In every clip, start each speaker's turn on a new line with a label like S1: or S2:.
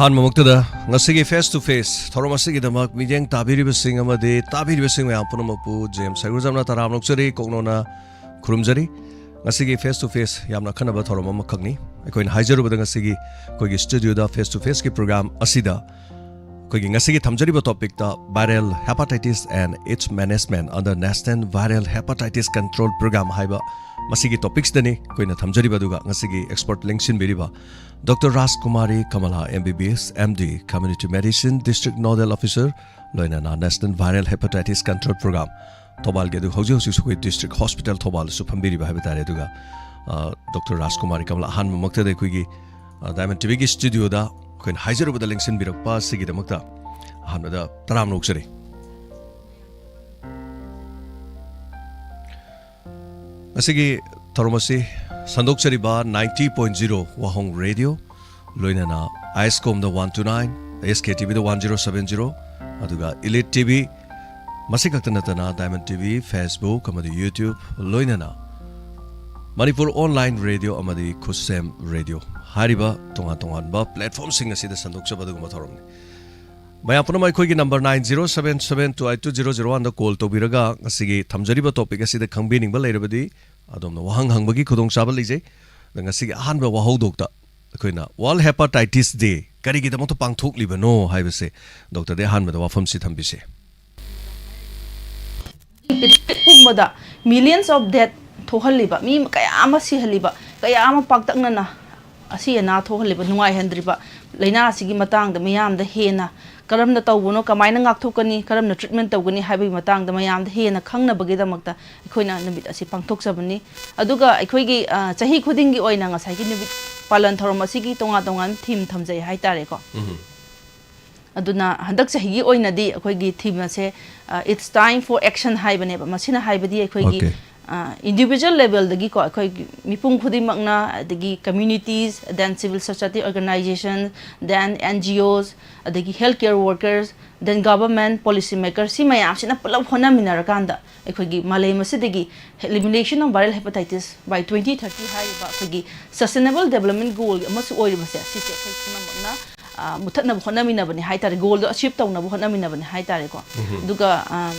S1: Han mamuktada ngasigi face to face thoromasigi damak mijeng tabiribasing amade tabiribasing mayam punamakpu James Sagurjamna taramnokchari koknona khurumjari ngasigi face to face yamna khanaba thoroma makhakni akoin haijarubada ngasigi koigi studio da face to face ki program asida koigi ngasigi thamjariba topic ta viral hepatitis and its management under National Viral Hepatitis Control Program haiba masigi topics dani koina thamjariba duga ngasigi expert linkshin biriba Dr. Rajkumari Kamala MBBS MD Community Medicine District Nodal Officer Loinana National Viral Hepatitis Control Program Tobal Gedu Hoji Hoji District Hospital Tobal Supambiri Habitare Duga Dr. Rajkumari Kamala Han Makta de Kuigi Diamond TV studio da Queen Heiser with the links in Birakpa Sigi the Mukta Hanada Taram Luxury Asigi Toromasi Sandok Sariba 90.0 Wahong Radio Loinana ISCOM the 129 SKTV the 1070 Aduga Elite TV Masikaktanatana Diamond TV Facebook Amadi YouTube Loinana Manipur Online Radio Amadi Kusem Radio Hariba Tonga Tonga platform singer see the Sandok Sabaduma Toromni Mayapuna Maikogi number 9077282001 the call to Biraga Sigi Tamjariba topic as the combining Baladabadi Adam no Wang Hangbagi Kudong Sabalize, the Nasiga Hanba Waho Doctor, Quina, Wall Hepatitis Day, Karigi the Motopang took Libano, I will say, Dr. Dehan with the Wafam Sitambise.
S2: Millions of death to Haliba, me Kayama si Haliba, Kayama Paktana, Asiana to Haliba, Nuai Hendriba, Lena Sigimatang, the Mayam, the Hena. Karam na tawuno kamay na ngaktukani karam na treatment tawgani habi matang da mayam da hena khangna bagida makta akoina nabit asi pangthok sabani aduga akoigi chahi khudingi oina ngasai gi nabit palan thorom asigi tonga tongan theme thamjai hai tare ko aduna handak chahi gi oina di akoigi theme ase it's time for action haibane ba masina haibadi akoigi individual level dagi ko akoi mipung khudi makna dagi communities then civil society organizations then NGOs dagi healthcare workers then government policy makers si mayam sina pulab hona minarakanda akoi gi malay masidagi elimination of viral hepatitis by 2030 hai ba akoi sustainable development goal amasu oi ba se si se akoi makna muthatna bhona mina bani hai tare goal do achieve tawna bhona mina bani hai tare ko duga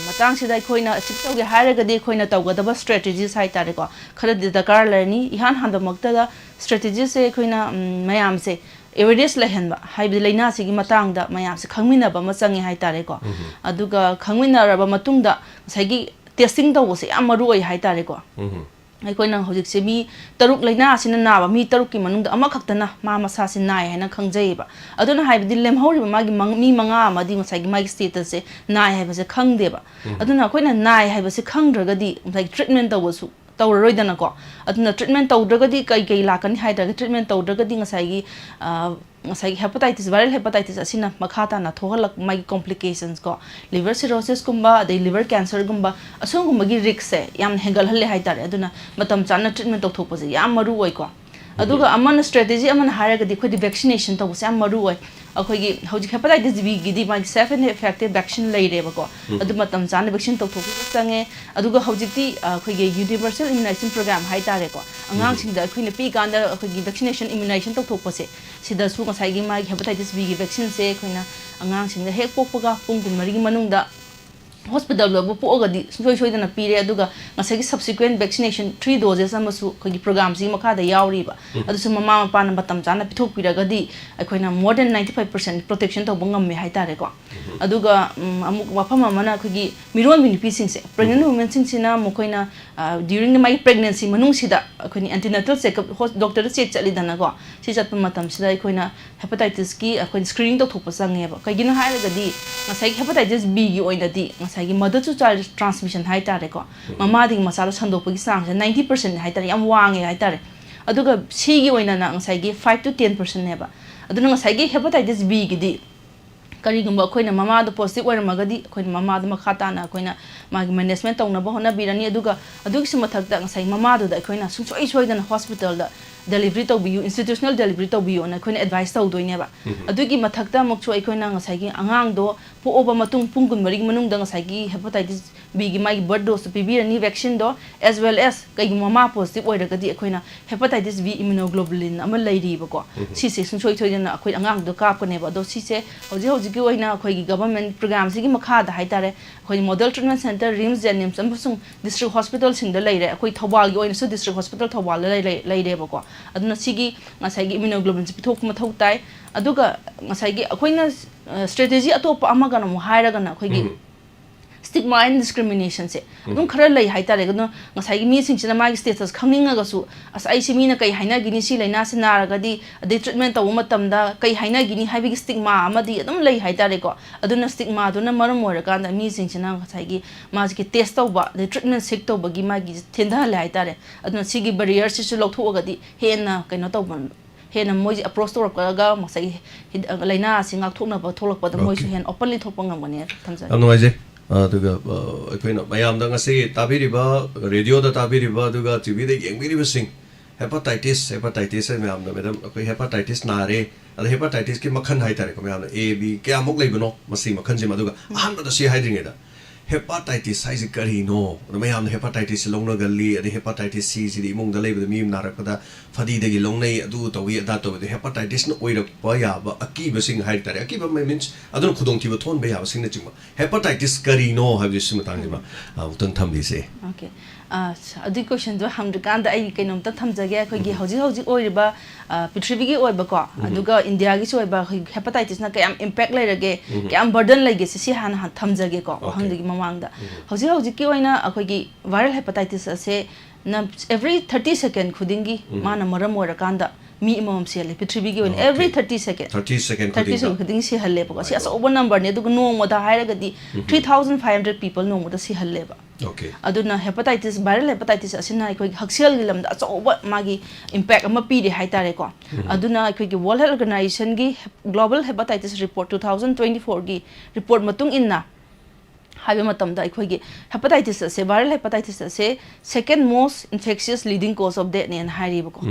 S2: matang sida khoina achieve tawge hairaga de khoina tawgadaba strategies hai tare ko khara de dakar lerni ihan handa makta da strategies se khoina mayam se evidence lehenba hai bi leina sigi matang da mayam se khangmina ba machangi hai tare ko aduga khangmina raba matungda saigi testing tawbo se yam maru oi hai tare ko aikoina hojik se mi taruk leina asina naba mi taruk ki manung da ama khaktana ma masa sin nai haina khangjai ba aduna haibdi lem hori ba magi mi manga amadi masai gi magi status se nai haiba se khangde ba aduna aikoina nai haiba se khangdraga di like treatment tawsu tawroidana ko aduna treatment tawdraga di kai kai lakani haida treatment tawdraga di ngasai gi hepatitis viral hepatitis asina makhata na thohalak mai complications ko liver cirrhosis kumba de liver cancer gumba asung gumba gi risk se yam hengal halle hai tare aduna matam chana treatment tok thok pose yam maru oi ko aduga amana strategy amana haraga di khodi vaccination to sam maru oi akhoi gi hoji hepatitis B gi di mai safe and effective vaccine lai re ba ko adu matam chana vaccine tok thok sange aduga hoji ti akhoi gi universal immunization program hai tare ko angang sing da akhoi ne pi kan da akhoi gi vaccination immunization tok thok pose sida su ngasai gi mai hepatitis B gi vaccine se khoina angang sing da hek pokpaga pung kun mari gi manung da hospital lo bu poga di soi dana pire aduga ngasai gi subsequent vaccination 3 doses amasu khogi program si makha da yauri ba adu su mama mapa na batam chana pithok piraga di akoina more than 95% protection to bungam me hai tare ko aduga amuk wafam amana khogi miron binipi sing se pregnant women sing sina mokoina during my pregnancy manung sida akhoni antenatal checkup doctor check chali dana ko si chat matam sida akoina hepatitis ki akhoni screening to thopa sange ba kaigina hairaga di ngasai hepatitis B gi oina di ngasai gi mother to child transmission hai tare ko mama ding masala sandopagi sang 90% hai tare yam wange hai tare aduga si gi oina na ngasai gi 5 to 10% ne ba aduna ngasai gi hepatitis B gi di karigumba akoina mama do positive oirmagadi akoina mama do makhata na akoina magi management tawna ba hona birani aduga adugi sumathakta ngasai mama do da akoina soi dana hospital da delivery to biu institutional delivery to biu na akoina advice taw doine ba adugi mathakta mokchu akoina ngasai gi angang do po oba matung punggun mari manung da ngasai gi hepatitis B my bird dose PB and vaccine do as well as mama positive or the hepatitis B immunoglobulin I'm a lady bako she says soy to angang do cap neba do she say Hoji government programs Maka the Haitare model treatment center rims and some district hospitals in the lady Tawal so district hospital Tawal lady bako aduna sigi masagi immunoglobulin talk matautai aduga masagi strategy atop amagana muhairagana stigma and discrimination se dum khara lai haitare gno ngasai mi sing china ma status khangninga ga su as ai simi na kai haina gini si laina se na ga di ade treatment taw matam da kai haina gini haibi stigma amadi adum lai haitare ko aduna stigma aduna maram mora ka da mi sing china ngasai gi ma gi test taw ba the treatment sik taw ba gi ma gi tenda lai haitare aduna sigi barrier si su lokhtho ga di hena kaino taw ban hena moi approach to ga masai laina singak thokna ba tholak pa da moi su hen openly thokpa ngamani thamja
S1: amnoise aduga akoina mayam da ngasi tabiriba radio da tabiriba aduga tv da yengmiri basing hepatitis mayam da madam akoi hepatitis na re ada hepatitis ki makhan hai tare ko mayam a b kya mok lei bano masing makhan je maduga ahan da si hai dringe da hepatitis size kari no mayam hepatitis longna galli ada hepatitis c si mong da lei mi na ra da fadi da gi longnei adu to wi da to the hepatitis no oira pa ya ba aki basing hai tare aki ba means adun khudong ti ba thon ba ya basing na chingma hepatitis kari no ha bi sim tang ji ma utan tham bi se
S2: okay adi question do ham dukan da ai kainom ta thamjage khoi gi hoji oiriba prithvi gi oiba ko aduga india gi oiba hepatitis na kayam impact lairage kayam burden laige si han thamjage ko hamdigi mamang da hoji ki oina akhoi gi viral hepatitis ase na every 30 second khudingi mana maram ora kanda mi imam se le prithvi gi oina every 30 second khuding si halle ba si asa over number ne duga no mo da haira ga di 3500 people no mo da si halle ba
S1: okay
S2: aduna hepatitis viral hepatitis asina koi haksel gilam da achoba magi impact ama pi de haitare ko aduna koi gi world health organization gi global hepatitis report 2024 gi report matung inna haiba matam da koi gi hepatitis se viral hepatitis se second most infectious leading cause of death ne hairi ba ko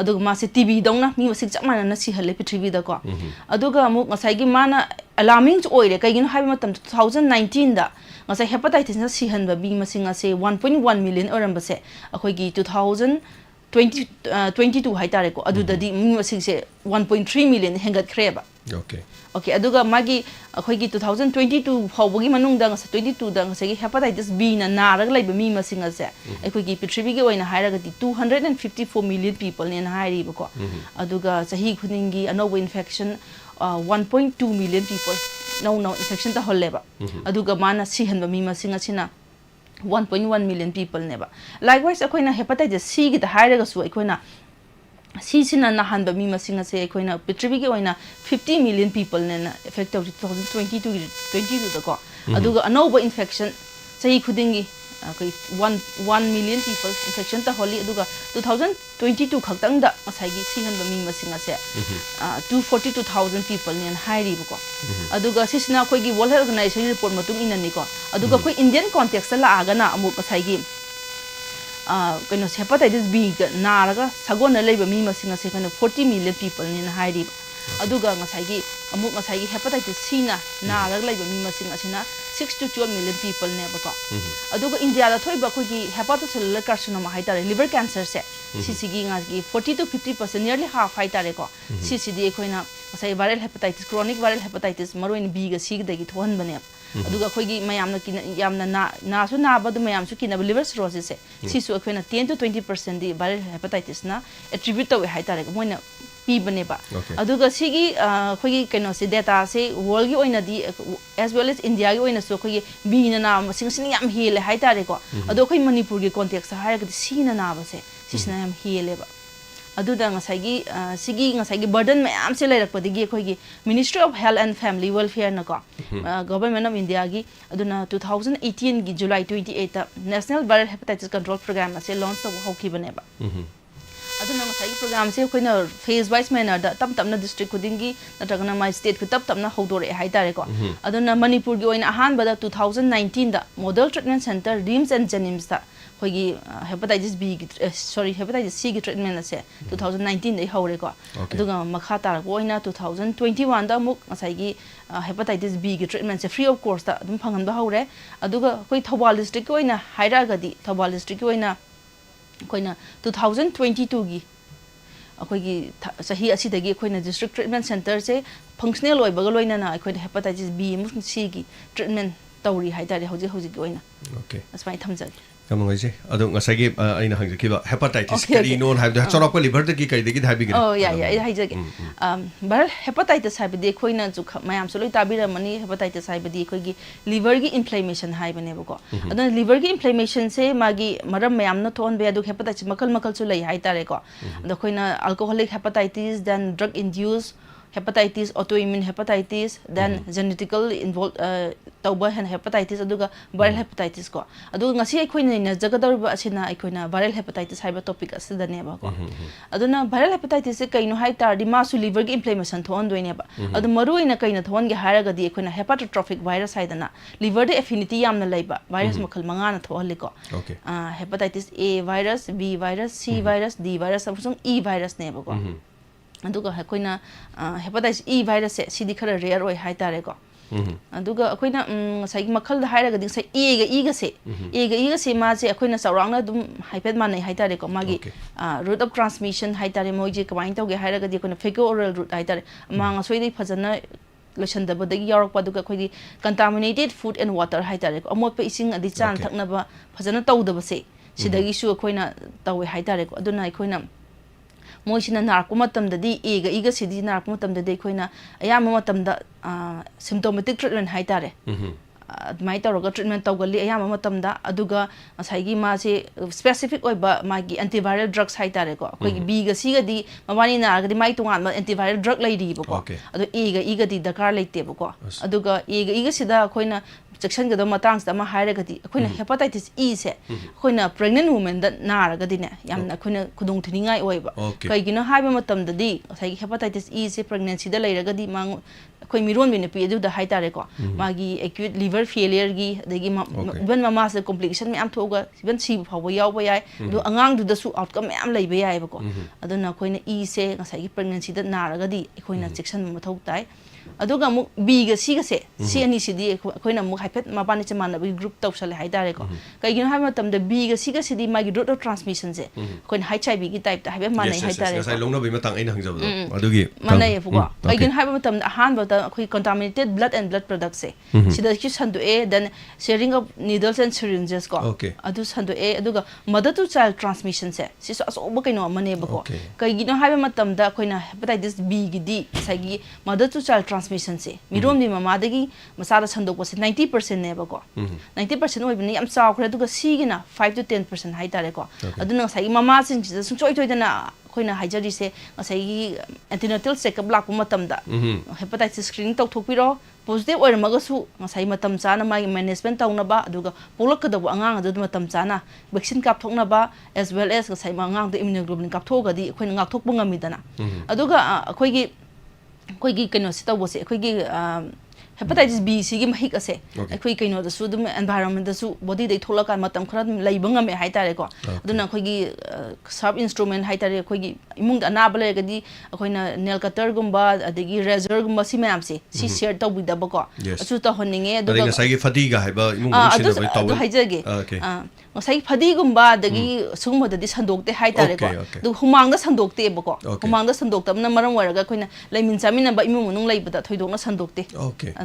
S2: aduga ma se tb dongna mi wasik chamana na si halle prithvi da ko aduga mu ngasai gi mana alarming oire kai gi haiba matam 2019 da ngasai hepatitis na si hanba bi masinga se 1.1 million oramba se akhoi gi 2022 haitare ko adu dadi mi masing se 1.3 million hengat kreba okay aduga magi akhoi gi 2022 hawgi manung da ngasa 22 da ngasa gi hepatitis b na narag laiba mi masinga se akhoi gi prithvi gi oina hairaga di 254 million people ne hairi ba ko aduga sahi khuningi anoba infection 1.2 million people no infection ta holleba aduga mana sihanba mi masinga sina 1.1 million people neba likewise akoina hepatitis c gi da hairaga su akoina c sina na hanba mi masinga se akoina prithvi gi oina 50 million people ne effect of 2022 da ko aduga anoba infection sahi khudingi 1 million people infection ta holi aduga 2022 khaktang da asai gi sihan ba mi masinga se 242,000 people ne hairi bu ko aduga sisna khoi gi world health organization report matung inani ko aduga khoi indian context la aga na amu asai gi kaino hepatitis b na raga sagona leiba mi masinga se kaino 40 million people ne hairi aduga ngasai gi amu ngasai gi hepatitis c na raga leiba mi masinga sina 6 to 12 million people ne ba ko aduga india da thoi ba ko gi hepatocellular carcinoma haitare liver cancer se sigi ngas gi 40 to 50% nearly half haitare ko di koina sai viral hepatitis chronic viral hepatitis maroin b ga sig da gi thon bane aduga khoi gi mayam na kin yam na su na ba du mayam su kin liver cirrhosis se su koina 10 to 20% di viral hepatitis na attribute to haitare ko moina pi bane ba aduga sigi khoi gi kaino se data se world gi oina di as well as india gi oina so khoi bi na masing sin yam hele haitare ko ado khoi manipur gi context ha ga si na ba se sisna yam hele ba aduda ngasai gi sigi ngasai gi burden mayam se lai rakpa digi khoi gi ministry of health and family welfare na ko government of india gi aduna 2018 gi july 28 ta national viral hepatitis control program ase launch to hoki bane ba aduna ngasai program se koina phase wise manner da tam tamna district khudingi natragana my state khu tap tamna hodore hai tare ko aduna manipur gi oina ahan bada 2019 da model treatment center rims and jenims da khoigi hepatitis B hepatitis C gi treatment ase 2019 dai hore ko aduga makha tar ko oina 2021 da muk ngasai gi hepatitis B gi treatment se free of course da adum phangam da hore aduga koi Thobal district ko oina haira gadi Thobal district ko oina koina 2022 gi akoigi sahi asidagi koina district treatment center se functional oibaga loina na koina hepatitis B amus C gi treatment tawri haitare hoji hoji gi oina
S1: okay
S2: asmai thamjag
S1: kamangaise adu ngasagi aina hangjakiba hepatitis kari non haibda chorapa liver da ki kari degi haibi
S2: oh yeah haijage viral hepatitis haibdi koina ju mayam soloi tabira mani hepatitis haibdi koigi liver gi inflammation haibane bako aduna liver gi inflammation se magi maram mayam na thon be adu hepatitis makal chu lai haitare ko adu koina alcoholic hepatitis then drug induced hepatitis autoimmune hepatitis then genetical involved tauba hepatitis aduga viral hepatitis ko adu ngasi aikoina ina jagadariba asina aikoina viral hepatitis haiba topic asidane ba ko aduna viral hepatitis se kaino hai tar di masu liver gi inflammation thon doine ba adu maru ina kaina thon gi haraga di aikoina hepatotrophic virus haidana liver de affinity yamna laiba virus makal manga na thohali ko hepatitis A virus B virus C virus D virus amsung E virus ne ba ko aduga akoina hepatitis E virus se sidi khara rare oi hai tare ko aduga akoina sai makhal da hairaga ding sai E ga se ma se akoina saurangna dum haipet manai hai tare ko magi route of transmission hai tare moji kamain tauge hairaga di akoina fecal oral route hai tare manga soidai phajana lotion da bodagi yarak pa duga khoi contaminated food and water hai tare ko amot pa ising adi chan thakna ba phajana tawda ba se sidagi su akoina tawe hai tare ko aduna akoina moisina narko matam da di ega sidi narko matam da de khoina ayama matam da symptomatic treatment hai tare mai tawra treatment tawgali ayama matam da aduga asai gi ma se specific oiba magi antiviral drugs hai tare ko koi B ga C ga di mabani na ga di mai tungan antiviral drug lai ri ba ko adu ega di dakar laite ba ko aduga ega sida khoina section ga do matang sta ma haira ga di khoina hepatitis E se khoina pregnant woman da nar ga di ne yamna khoina kudung thiningai oiba kai gi no haiba matam da di sai hepatitis E se pregnancy da laira ga di mang khoi miron bine pi adu da hai tare ko magi acute liver failure gi degi ban mama se complication me am thoga ban si phawa yaw ba yai do angang du da su outcome am lai ba yai ba ko aduna khoina E se ngasai gi pregnancy da nar ga di khoina section ma thau tai aduga mu B ga C ga se C ani sidi khoina mu haipet mabani chamana bi group tawsale hai tare ko kai gi no ha matam da B ga C ga sidi magi route of transmission se khoina HIV gi type ta haibe manai hai tare
S1: sai longna bi matang aina hangjab do adugi
S2: manai fu ko kai gi no ha matam da han ba ta khoi contaminated blood and blood products se sida ki sandu A then sharing of needles and syringes ko adu sandu A aduga mother to child transmission se si so aso ba kaino mane ba ko kai gi no ha matam da khoina hepatitis B gi di sai gi mother to child transmission se mirom ni mama dagi masala sandok se 90% ne ba ko 90% oi bini am chaw khre duga C gi na 5 to 10% hai tare ko aduna sai mama sin sung choi choi dana khoina haijari se ngasai gi antenatal checkup lak matam da hepatitis screening tau thokpiro positive oir maga su ngasai matam chana mai management tauna ba aduga polak ka da angang adu matam chana vaccine kap thokna ba as well as ngasai mangang da immunoglobulin kap thoga di khoina ngak thok bangami dana aduga khoi gi keno se taw se khoi gi hepatitis B C gi mahik ase khoi kaino da su dum environment da su body dei thola kan matam khara laibanga me hai tare ko aduna khoi gi sub instrument hai tare khoi gi imung da na bale ga di khoina nail cutter gumba adegi razor gumba si ma'am se si share taw bi da ba ko asu ta honinge
S1: adu ga sai gi fatiga hai ba imung mun sin ba taw
S2: hai jage ngasai phadi gumba adegi sungma da di sandok te hai tare ko du humang da sandok te ba ko humang da sandok ta na maram wara ga khoina laimin chamina ba imung munung lai ba da thoidok na sandok te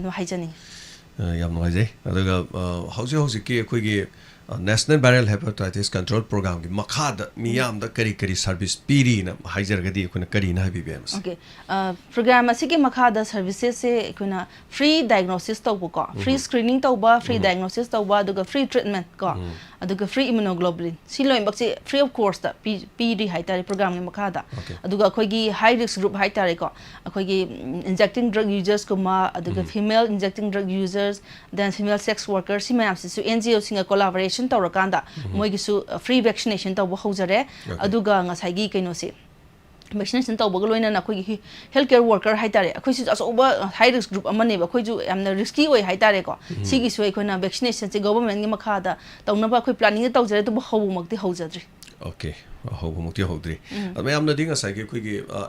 S2: haijani
S1: yam noise aduga hausi ki akhoi National Viral Hepatitis Control Program ki makhada miyam da kari service piri na haijar ga di kuna kari na BBS
S2: okay program asiki makhada services se kuna free diagnosis tawba ko free screening tawba free diagnosis tawba aduga free treatment ko aduga free immunoglobulin si loim bakse free of course da piri haitari program ni makhada aduga akhoi gi high risk group haitari ko akhoi gi injecting drug users kuma aduga female injecting drug users then female sex workers si mayam se NGO singa collaboration introduction tawrakanda moigisu free vaccination tawba hojare aduga ngasai gi kainosi vaccination tawba loina na khoi healthcare worker haitare khoi si asoba high risk group amane ba khoi ju amna risky oi haitare ko sigi soi khoi na vaccination se government gi makha tawna ba khoi planning tawjare to hobu makti hojadri
S1: okay hobu mukti hodri ame amna dinga sai ge khoi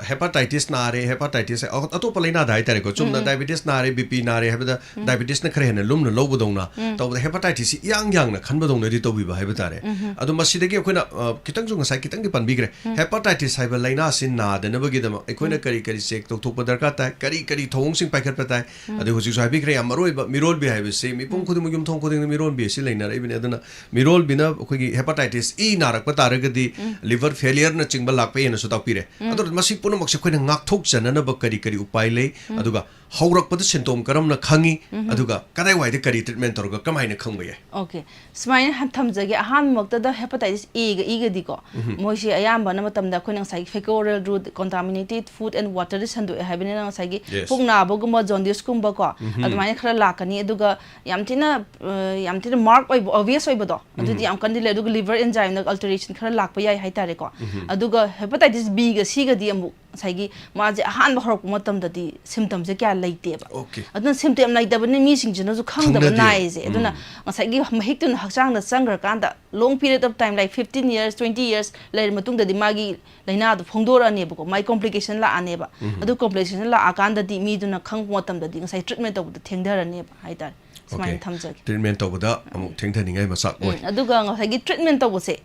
S1: hepatitis nare hepatitis atopa laina da haitare ko chumna diabetes nare bp nare habda diabetes na khare hena lumna lobu dongna tawda hepatitis yang na khanba dongna ri tobi ba haibetare adu masida ge khoina kitang junga sai kitang di panbigre hepatitis haiba laina sin na da nabagi da khoina kari check to thok padar ka ta kari thong sing paikhat patai adu huji sai bigre amaroi ba mirol bi haibe se mi pung khudum yum thong khuding mirol bi si laina rai bine aduna mirol bina khoi hepatitis e narak patar ga di liver failure na chingba lakpe na suta pire adu masi puno mak se khoina ngak thok chana na ba kari upai le aduga haurak pad symptom karam na khangi aduga kadai wai de kari treatment torga kamai na khangba ye
S2: okay smile han thamjage aham makta da hepatitis A ga di ko moisi ayamba na matam da khoina sai fecal route contaminated food and water sandu habine na sai gi pungna boguma jaundice kumba ko adumai khara lakani aduga yamtina mark oi obvious oi bodo adu di am kandile aduga liver enzyme na alteration khara lakpa yai haitare ko aduga hepatitis B ga C ga di amu sai gi ma je ahan horok matam da di symptoms je kya laite ba aduna symptom laite ba ni mi sing jina ju khang da ba nai je aduna sai gi mahik tun hakchang da changra kan da long period of time like 15 years 20 years lai matung da di magi laina da phongdora ne ba ko mai complication la ane ba adu complication la akan da di mi duna khang matam da di sai treatment da thengdara ne ba hai tar smile thamjage
S1: treatment tawda amu thengthaningai masak oi
S2: aduga ngai treatment tawse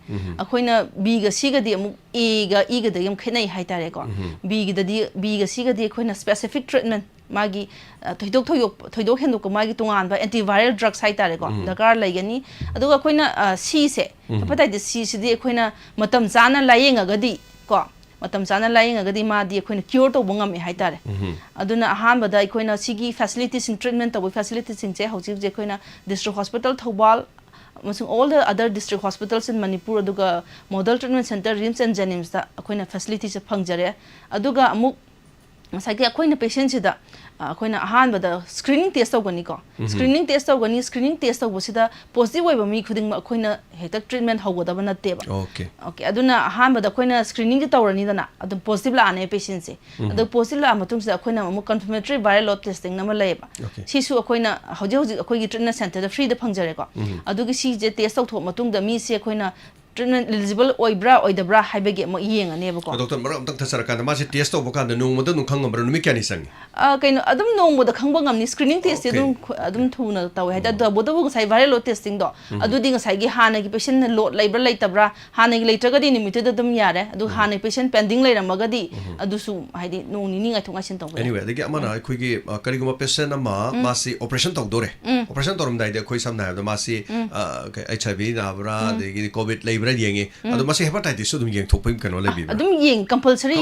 S2: akoina B ga C ga di amu A ga E ga da yam khenai hai tare ko B ga C ga di akoina specific treatment magi thoidok hendo ko magi tungan ba antiviral drugs hai tare ko dakar laigani aduga akoina C se hepatitis C se di akoina matam jana layenga ga di ko matam jana layenga ga di ma di akoina cure to bongam hai tare aduna ahan bada akoina sigi facilities in treatment to facilities sing che hauji je akoina district hospital Thobal all the other district hospitals in Manipur aduga model treatment center RIMS and Jennings da akoina facilities phangjare aduga amuk masagi akoina patient sida akoina ahan bada screening test tawgani ko screening test tawbusida positive oiba mi khuding akoina hetak treatment hawgoda na te ba okay aduna ahan bada akoina screening tawrani dana adu positive la ane patient se adu positive la matung sida akoina amu confirmatory viral load testing na malai ba sisu akoina hoji akoi treatment center da free da phangjare ko adugi si je test tawtho matung da mi se akoina treatment eligible oibra oidabra haibege mo yenga ne ba ko
S1: doctor maram tak thasara kan ma se test to bokan no mo da nu khangam bra nu mi kyani sang
S2: kaino adum no mo da khangba ngam ni screening test adum thuna taw ha da boda bu sai viral load testing do adu ding sai gi hana gi patient load laibra laitabra hana gi laitra ga di nimit da dum yare adu hana patient pending laira magadi adu su haidi no ni ni ngai thunga sin taw
S1: anyway da gi amana khoi gi kari guma patient ama ma si operation taw dore operation torum dai de khoi sam na da ma si HIV na bra de gi covid laibra yenge adu masi hepatitis dum yeng thokpai kano lebi
S2: adum yeng compulsory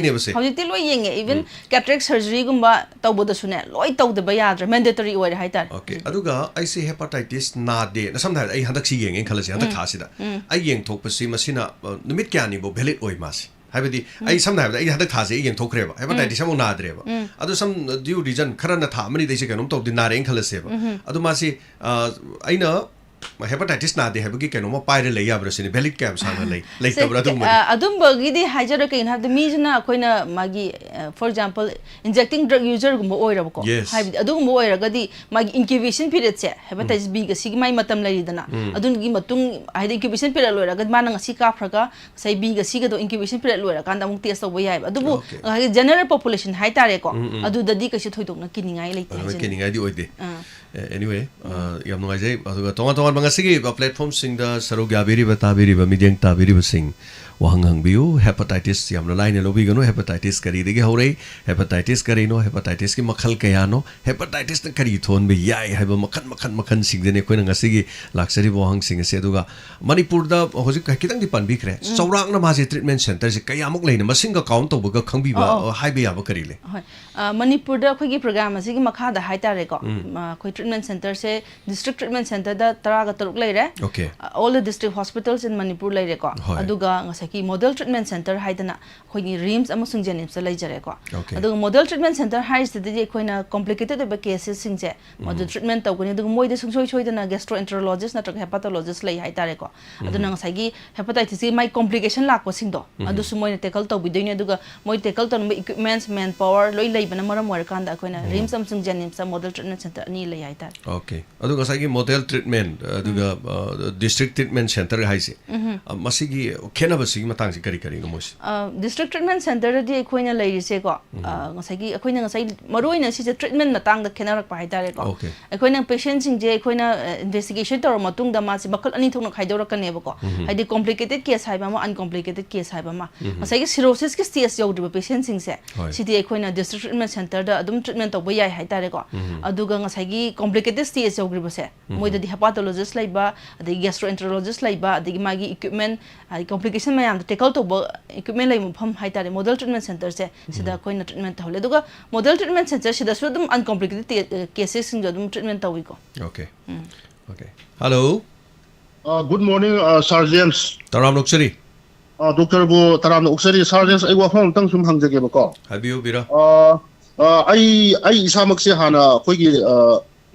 S1: ne base
S2: hauji ti loi yenge even cataract surgery gumba tawboda sune loi tawde ba yadra mandatory oi haitar
S1: okay aduga ai se hepatitis na de na samna ai handak si yenge khalasi handak khasida ai yeng thokpasi masina numit kyani bo valid oi masi haibadi ai samna ai handak thase yeng thokreba hepatitis among na adreba adu some due reason kharana tha mani deise kanom tawdi na reng khalaseba adu masi aina hepatitis na de habagi keno ma paire le yabra sini valid cam sana le tabra
S2: adum bagi di hajara kain have the mijna koina magi for example injecting drug user gumba oira ko habi adum mo oira gadi magi incubation period se hepatitis B ga sig mai matam lai dana adun gi matung haidi incubation period loira gad manang asi ka fraga sai B ga sig do incubation period loira kan damung test to yai adubu general population hai tare ko adu dadi ka si thoidok na kiningai lai
S1: kiningai di oide anyway yam no ajai aduga tonga mangasigi platform sing da sarog yabiri batabiri ba mideng tabiri ba sing wahang hangbiu hepatitis yamna line lobi gano hepatitis kari dege hore hepatitis kari no hepatitis ki makhal kaya no hepatitis na kari thon be yai haiba makhan sing dene koina ngasigi laksari wahang sing se aduga manipur da hoji kitang di pan bikre chawrak na ma je treatment center se kaya mok leina masing ka count to ba khangbi ba haibe ya ba kari le
S2: manipur da khoi gi program asigi makha da hai tare ko khoi treatment center se district treatment center da tara ga taruk leire all the district hospitals in manipur leire ko aduga ngasai ꯉꯁꯥꯏꯒꯤ model treatment centre ꯍꯥꯏꯗꯅ ꯑꯩꯈꯣꯏꯒꯤ ꯔꯤꯝꯁ ꯑꯃꯁꯨꯡ ꯖꯦꯅꯤꯝꯁꯇ ꯂꯩꯖꯔꯦꯀꯣ ꯑꯗꯨꯒ model treatment centre ꯍꯥꯏꯔꯤꯁꯤꯗꯗꯤ ꯑꯩꯈꯣꯏꯅ ꯀꯣꯝꯄ꯭ꯂꯤꯀꯦꯇꯦꯗ ꯑꯣꯏꯕ ꯀꯦꯁꯦꯁꯁꯤꯡꯁꯦ ꯃꯗꯨ treatment ꯇꯧꯒꯅꯤ ꯑꯗꯨꯒ ꯃꯣꯏꯗ ꯁꯨꯡꯁꯣꯏ ꯁꯣꯏꯗꯅ ꯒꯦꯁꯇ꯭ꯔꯣꯑꯦꯟꯇꯔꯣꯂꯣꯖꯤꯁ ꯅꯠꯇ꯭ꯔꯒ ꯍꯦꯄꯥꯇꯣꯂꯣꯖꯤꯁ ꯂꯩ ꯍꯥꯏꯇꯥꯔꯦꯀꯣ ꯑꯗꯨꯅ ꯉꯁꯥꯏꯒꯤ ꯍꯦꯄꯥꯇꯥꯏꯇꯤꯁꯀꯤ ꯃꯥꯏ ꯀꯣꯝꯄ꯭ꯂꯤꯀꯦꯁꯟ ꯂꯥꯛꯄꯁꯤꯡꯗꯣ ꯑꯗꯨꯁꯨ ꯃꯣꯏꯅ ꯇꯦꯀꯜ ꯇꯧꯕꯤꯗꯣꯏꯅꯤ ꯑꯗꯨꯒ ꯃꯣꯏ ꯇꯦꯀꯜ ꯇꯧꯅꯕ ꯏꯀ꯭ꯋꯤꯞꯃꯦꯟꯁ ꯃꯦꯟ ꯄꯋꯥꯔ ꯂꯣꯏ ꯂꯩꯕꯅ ꯃꯔꯝ ꯑꯣꯏꯔꯀꯥꯟꯗ ꯑꯩꯈꯣꯏꯅ ꯔꯤꯝꯁ ꯑꯃꯁꯨꯡ ꯖꯦꯅꯤꯝꯁꯇ ꯃꯣꯗꯦꯜ ꯇ꯭ꯔꯤꯠꯃꯦꯟ ꯁꯦꯟꯇꯔ ꯑꯅꯤ ꯂꯩ ꯍꯥꯏꯇꯥꯔꯦ
S1: Okay. ꯑꯗꯨꯒ ꯉꯁꯥꯏꯒꯤ ꯃꯣꯗꯦꯜ ꯇ꯭ꯔꯤꯠꯃꯦꯟ ꯑꯗꯨꯒ ꯗꯤꯁꯇ꯭ꯔꯤꯛ ꯇ꯭ꯔꯤꯠꯃꯦꯟ ꯁꯦꯟꯇꯔ ꯍꯥꯏꯁꯦ ꯃꯁꯤꯒꯤ ꯈꯦꯠꯅꯕꯁꯤꯒꯤ ꯃꯇꯥꯡꯁꯤ ꯀꯔꯤ ꯀꯔꯤꯅꯣ ꯃꯣꯏꯁꯤ
S2: ꯗꯤꯁꯇ꯭ꯔꯤꯛ ꯇ꯭ꯔꯤꯠꯃꯦꯟ ꯁꯦꯟꯇꯔꯗꯗꯤ ꯑꯩꯈꯣꯏꯅ ꯂꯩꯔꯤꯁꯦꯀꯣ ꯉꯁꯥꯏꯒꯤ ꯑꯩꯈꯣꯏꯅ ꯉꯁꯥꯏ ꯃꯔꯨꯑꯣꯏꯅ ꯁꯤꯁꯦ ꯇ꯭ꯔꯤꯠꯃꯦꯟ ꯃꯇꯥꯡꯗ ꯈꯦꯠꯅꯔꯛꯄ ꯍꯥꯏꯇꯥꯔꯦꯀꯣ ꯑꯩꯈꯣꯏꯅ ꯄꯦꯁꯦꯟꯁꯤꯡꯁꯦ ꯑꯩꯈꯣꯏꯅ ꯏꯟꯚꯦꯁꯇꯤꯒꯦꯁꯟ ꯇꯧꯔ ꯃꯇꯨꯡꯗ ꯃꯥꯁꯤ ꯃꯈꯜ ꯑꯅꯤ ꯊꯣꯛꯅ ꯈꯥꯏꯗꯣꯔꯛꯀꯅꯦꯕꯀꯣ ꯍꯥꯏꯗꯤ ꯀꯣꯝꯄ꯭ꯂꯤꯀꯦꯇꯦꯗ ꯀꯦꯁ ꯍꯥꯏꯕ ꯑꯃ ꯑꯟꯀꯣꯝꯄ꯭ꯂꯤꯀꯦꯇꯦꯗ ꯀꯦꯁ ꯍꯥꯏꯕ ꯑꯃ ꯉꯁꯥꯏꯒꯤ ꯁꯤꯔꯣꯁꯤꯁꯀꯤ ꯁ꯭ꯇꯦꯖ ꯌꯧꯗ꯭ꯔꯤꯕ ꯄꯦꯁꯦꯟꯁꯤꯡꯁꯦ ꯁꯤꯗꯤ ꯑꯩꯈꯣꯏꯅ ꯗꯤꯁꯇ꯭ꯔꯤꯛ ꯇ꯭ꯔꯤꯠꯃꯦꯟ ꯁꯦꯟꯇꯔꯗ ꯑꯗꯨꯝ ꯇ꯭ꯔꯤꯠꯃꯦꯟ ꯇꯧꯕ ꯌꯥꯏ ꯍꯥꯏꯇꯥꯔꯦꯀꯣ ꯑꯗꯨꯒ ꯉꯁꯥꯏꯒꯤ ꯀꯣꯝꯄ꯭ꯂꯤꯀꯦꯇꯦꯗ ꯁ꯭ꯇꯦꯖ ꯌꯧꯈ꯭ꯔꯤꯕꯁꯦ ꯃꯣꯏꯗꯗꯤ ꯍꯦꯄꯥꯇꯣꯂꯣꯖꯤꯁ ꯂꯩꯕ ꯑꯗꯒꯤ ꯒꯦꯁꯇ꯭ꯔꯣꯑꯦꯟꯇꯔꯣꯂꯣꯖꯤꯁ ꯂꯩꯕ ꯑꯗꯒꯤ ꯃꯥꯒꯤ ꯏꯀ꯭ꯋꯤꯞꯃꯦꯟ ꯀꯣꯝꯄ꯭ꯂꯤꯀꯦꯁꯟ ꯃꯌꯥꯝꯗꯣ ꯇꯦꯀꯜ ꯇꯧꯕ ꯏꯀ꯭ꯋꯤꯞꯃꯦꯟ ꯂꯩꯕ ꯃꯐꯝ ꯍꯥꯏꯇꯥꯔꯦ ꯃꯣꯗꯦꯜ ꯇ꯭ꯔꯤꯠꯃꯦꯟ ꯁꯦꯟꯇꯔꯁꯦ ꯁꯤꯗ ꯑꯩꯈꯣꯏꯅ ꯇ꯭ꯔꯤꯠꯃꯦꯟ ꯇꯧꯍꯜꯂꯦ ꯑꯗꯨꯒ ꯃꯣꯗꯦꯜ ꯇ꯭ꯔꯤꯠꯃꯦꯟ ꯁꯦꯟꯇꯔꯁꯤꯗꯁꯨ ꯑꯗꯨꯝ ꯑꯟꯀꯣꯝꯄ꯭ꯂꯤꯀꯦꯇꯦꯗ ꯀꯦꯁꯦꯁꯁꯤꯡꯁꯨ ꯑꯗꯨꯝ treatment ꯇꯧꯋꯤꯀꯣ
S1: Okay. Okay. Hello.
S3: Good morning, Sir James.
S1: Taram Noksari.
S3: Dr. Bu Taram Noksari, Sir James, I was home, thanks from Hangzagabako.
S1: Habibu Bira.
S3: I Isamaxi Hana, Quiggy,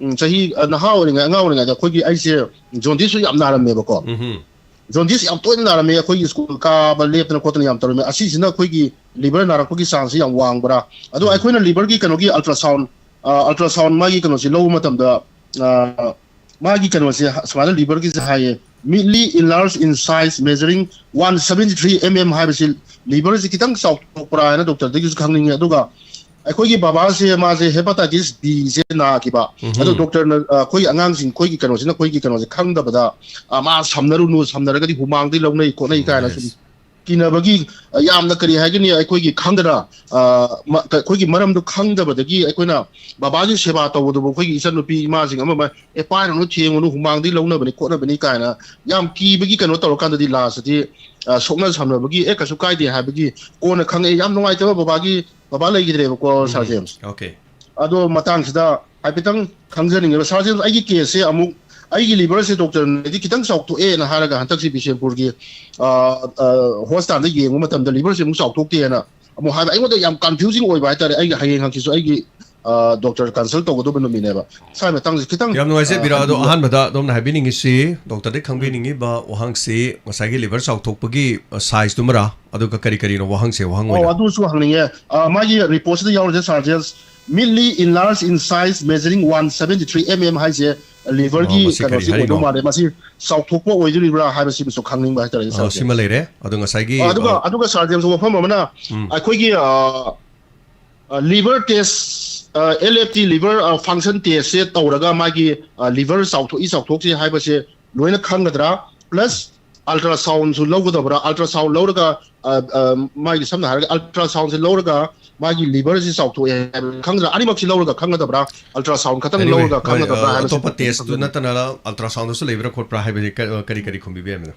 S3: Sahi, Nahawing, and Nowing, and the Quiggy, I say, John Disu Yamnara Mebako. John Dis Yamtona, me a Quiggy school car, but late in a cotton Yamtor, I see no Quiggy, Liber, Nara Quiggy Sansi, and Wangbra. Although I couldn't Liberty can give ultrasound, Maggie can see low matam the Maggie can was small Liberty is high, midly enlarged in size, measuring 173 high Liberty Kitang South Opera and Dr. Diggs coming Aduga. I could give Babasi Mazi hepatitis B Zena Kiba. Other doctor Koi Angangs in Koi can was in a Koi can was a Kandabada, Mas Hamnaru, Hamnaragati, who mang the Lone Kone kind of Kinabagi, Yam the Kari Hagani, I could give Kandara, Kogi Maram to Kanda, but the Gi Equina, Babaji Shebato would the Kogi Sanupi Mazing, a pine on who mang the Lona, but a quarter Benicana, Yam Ki Bigi cannot talk under the last city, Somas Hamnabagi, Ekasukai, Habigi, Ona Kang, Yam no idea Babagi. Sir James.
S1: Okay.
S3: Ado matang sida haipitang khangjaning Sir James ai case amu ai liver doctor di kitang sok to e na haraga hantak si Bishenpur gi hospital da yengu matam da liver se mu sok to te na amu ha ai ngoda yam confusing oi bai tare ai hayeng hang kisu ai doctor consult to go do beno mineba sai matang si kitang
S1: yam noise bira do ahan bada dom na habining si doctor de khangbining ba wahang si ngasai gi liver sok thokpagi size tumara adu ka kari kari no wahang se wahang oi
S3: adu su hangning magi report da yaw Sir James midly enlarged in size measuring 173 high se liver gi kanosi ko mare masi south thokpo oi juri bra ha basi so khangning ba tare
S1: Sir similar re adu ngasai gi
S3: adu Sir James wo pham amana akhoi gi liver test LFT liver function test se tawraga magi liver south se ha basi loina khangadra plus ultrasound su logodabra ultrasound loraga magi samna har ultrasound se loraga magi liver si south khangra ani mak si loraga khangadabra ultrasound khatang loraga khangadabra ha
S1: to test tu natana ultrasound su lever khot pra ha basi kari kari khumbi be me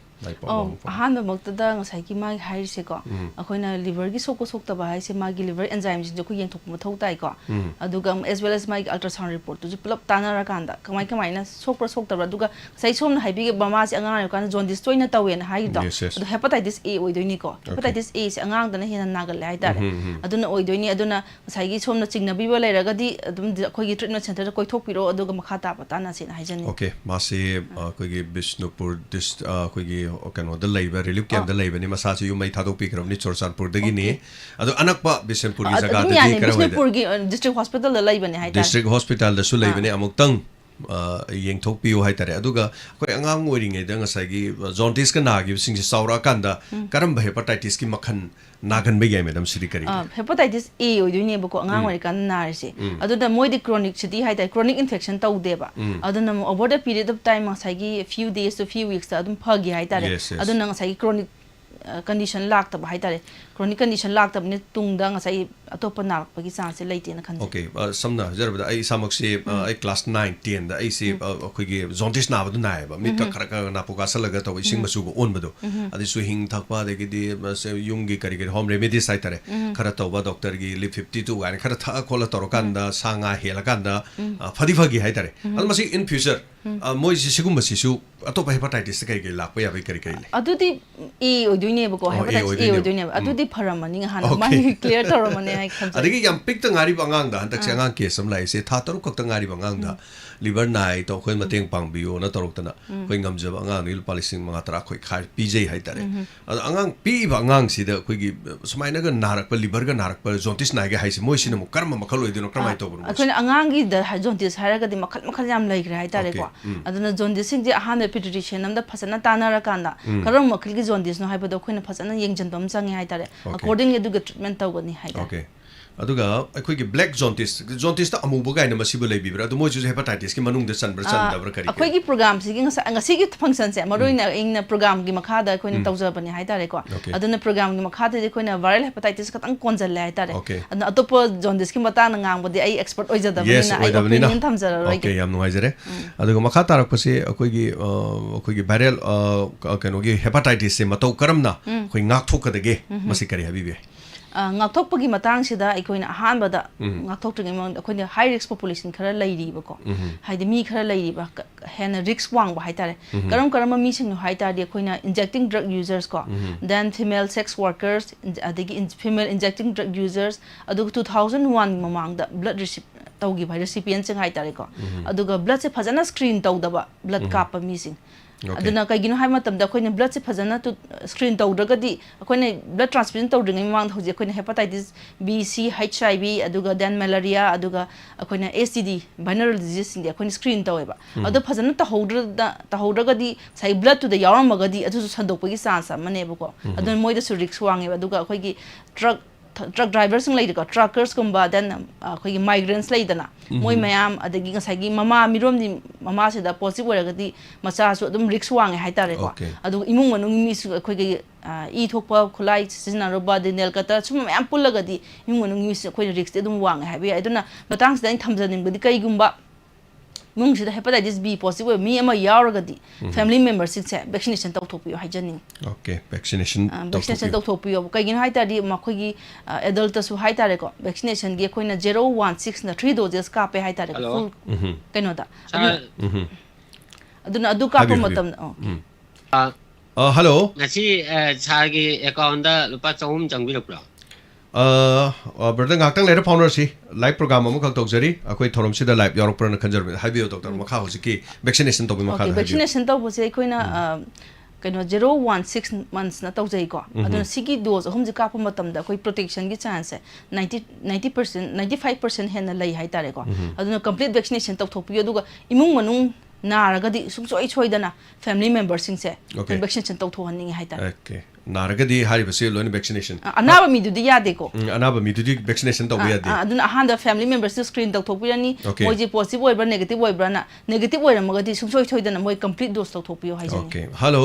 S2: ahan maktada ngasai ki magi hairse ko akoina liver gi sokko soktaba haise magi liver enzymes jo ku yengthok mathau tai ko aduga as well as magi ultrasound report tu pulap tanara kanda kamai na sokpra soktabra aduga sai somna haibi bama si angang kan jaundice toina tawen hai da adu hepatitis A oidoini ko hepatitis A se angang dana hena nagal hai da aduna oidoini aduna sai gi somna chingnabi ba leiragadi adum khoi gi treatment center da koithok piro aduga makha ta patana sin haijani
S1: okay masi khoi gi Bishnupur dis khoi gi kano da leiba relief camp da leiba ni masa chu mai thadok pi kram ni Chorchanpur dagi ni adu anakpa Bishnupur gi jaga da di kara
S2: Bishnupur gi district hospital da leiba ni hai da
S1: district hospital da su leiba ni amuktang yengthok piu hai tare aduga koi angang oiring da ngasai gi jaundice ka nagi sing si saura kanda karam hepatitis ki makhan nagan be madam siri kari
S2: hepatitis A oiduni ba ko angang ori kan narse aduda moi di chronic city hai da chronic infection taw deba aduna over the period of time ngasai gi few days to few weeks da adum phagi hai tare aduna ngasai chronic condition lakta ba hai tare chronic condition lakta ne tungda ngasai ꯑꯇꯣꯞꯄ ꯅꯥꯔꯛꯄꯒꯤ ꯆꯥꯟꯁꯁꯦ ꯂꯩꯇꯦꯅ ꯈꯟꯖꯩ
S1: Okay samna jarabada ai samakse ai class 9 10 da ai se akhoi jaundice na badu naeba mit ka khara na puka salaga to ising masu go on badu adi su hing thakpa de gi yung gi kari kari home remedy sai tare khara to ba doctor gi lip 52 ga khara tha khola tor kan da sanga hela kan da phadi phagi hai tare al masi in future moi si sigum masi su atopa hepatitis kai kai lakpa ya bai kari kari le
S2: adudi e oidune ba ko hepatitis e oidune ba adudi pharamani nga hana mai clear toramani hai khanjai
S1: adigi yam pik ta ngari bangang da hantak se angang case am lai se tha taru kak ta ngari bangang da liver nai to khoi mateng pangbiyo na torok tana khoi ngamjaba angang ni palising mga tara khoi khai pj hai tare angang pi ba angang si da khoi gi sumaina ga narak pa liver ga narak pa jaundice nai ga hai se moi sina mo karma makhal oi dino kramai to bru
S2: akhoi angang gi da jaundice haraga di makhal yam lai gra hai tare ko aduna jaundice sing ji ahan pediatrician am da phasana tanara kanda karam makhal gi jaundice no hai ba da khoi na phasana yengjan bam changi hai tare accordingly du treatment tawgani hai tare
S1: aduga akhoi black jaundice ta amu bagai na masibu lei bibra adu moi ju hepatitis ki manung de sanbra chandabra kari
S2: akhoi gi program si gi ngasi gi function se maroina ingna program gi makha da khoi na tawja bani hai tare ko aduna program gi makha da khoi na viral hepatitis ka tang konjal lai tare aduna atopo jaundice ki mata na ngang bodi ai expert oi jada bani na ai opinion thamjara roi
S1: okay yam nuai jare aduga makha tarak pase akhoi gi viral kano gi hepatitis se matau karamna khoi ngak thokadage masi kari habibe
S2: ngakthokpagi matang sida aikoina ahanbada ngakthoktrigi mong akoina high risk population khara leiriba ko haide mi khara leiriba hena risk wangba haitare karam mi sing no haitari akoina injecting drug users ko then female sex workers adigi female injecting drug users adu 2001 mamangda blood tawgi by recipient sing haitare ko aduga blood se phajana screen tawdaba blood kapa mi sing aduna kaigino hai matam da khoina blood se phajana to screen tawdragadi khoina blood transfusion tawdringai mamang hoje khoina hepatitis B C HIV aduga then malaria aduga khoina STD venereal disease sing khoina screen taweba adu phajana tahowdragadi sai blood to the yaramagadi adu sandokpagi chance amane bako adu moida su risk wange aduga khoigi truck drivers sing leidiko truckers kumba then khoigi migrants leidana moi mayam adagi ngasagi mama mirom di mama se da positive oragadi macha su adum risk wange haitare ko adu imung manung mi su khoigi e thokpa khulai sina roba de nel kata sum mayam pulagadi imung manung mi su khoi risk adum wange habi aduna batang se thamjaning budi kai gumba mung sida hepatitis B positive mi ama yaragadi family members se vaccination tawthopiyo haijaning
S1: okay vaccination
S2: tawthopiyo kaigin haitari makhogi adult su haitare ko vaccination gi khoina 016 na 3 doses ka pe haitare full kaino da aduna adu ka pa matam
S1: hello
S4: ngasi chagi account da lupa chawum changbirapra
S1: brother ngakhtang later founder si live program amu khak tawjari akhoi thorom sida live yorok prana khanjar habiyo doctor makha hojiki vaccination tobi makha
S2: vaccination tawbo se koina kaino 016 months na tawjai ko aduna sigi dose ahum ji ka pa matam da koi protection gi chance 90% 95% hen lai hai tare ko aduna complete vaccination tawthopiyo duga imung manung naragadi sungsoi choidana family members sing se vaccination tawthohaning hai tare
S1: okay naragadi hari base loin vaccination
S2: anaba mi du dia de ko
S1: anaba mi du vaccination to ya de
S2: aduna ahanda family members to screen tawthopirani moji positive oibra negative oibra na negative oira magadi sungsoi choidana moi complete dose tawthopiyo hai jani
S1: okay hello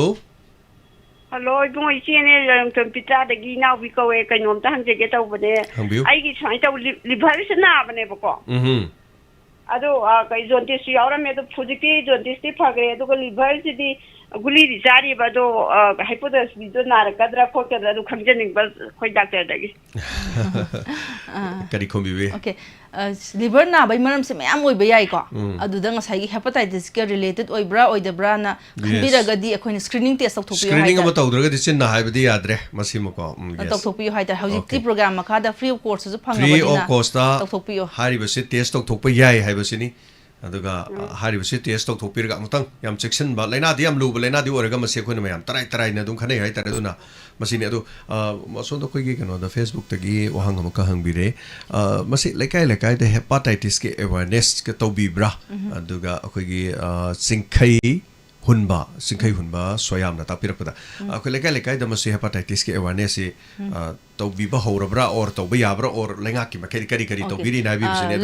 S5: ibung ichene computer da gi naw bi ko e kainom ta hanje ge tawbane ai gi sai taw liver se na bane bako ado kai jaundice yaurame do phujiki jaundice phagre do liver si di guli ri jari ba do hepatitis B do nar kadra ko kadra do khamjening ba khoi doctor da gi
S1: kari khombi we
S2: okay liver na bai maram se mayam oi bayai ko adu da ngasai gi hepatitis ke related oi bra na khambira gadi akhoi screening test tawthopi
S1: screening ba tawdra gadi chin na haibadi yadre masimo ko
S2: tawthopi hai ta hauji ti program makha da free of course su phanga
S1: free of cost da
S2: tawthopi
S1: hari ba se test tawthopi yai haibasini aduga hari ba se test tawthopi ga mutang yam section ba laina di yam lu ba laina di oraga mase khoi na mayam tarai na dum khanai hai tare duna masini adu maso do khoi gi kano da facebook tagi wahang am ka hangbire masi lekai da hepatitis ke awareness ke tobi bra aduga khoi gi singkhai hunba soyam na tapirakda akhoi lekai da masi hepatitis ke awareness tawbiba horabra or tawba yabra or lengaki makari kari kari tawbiri na bi bisine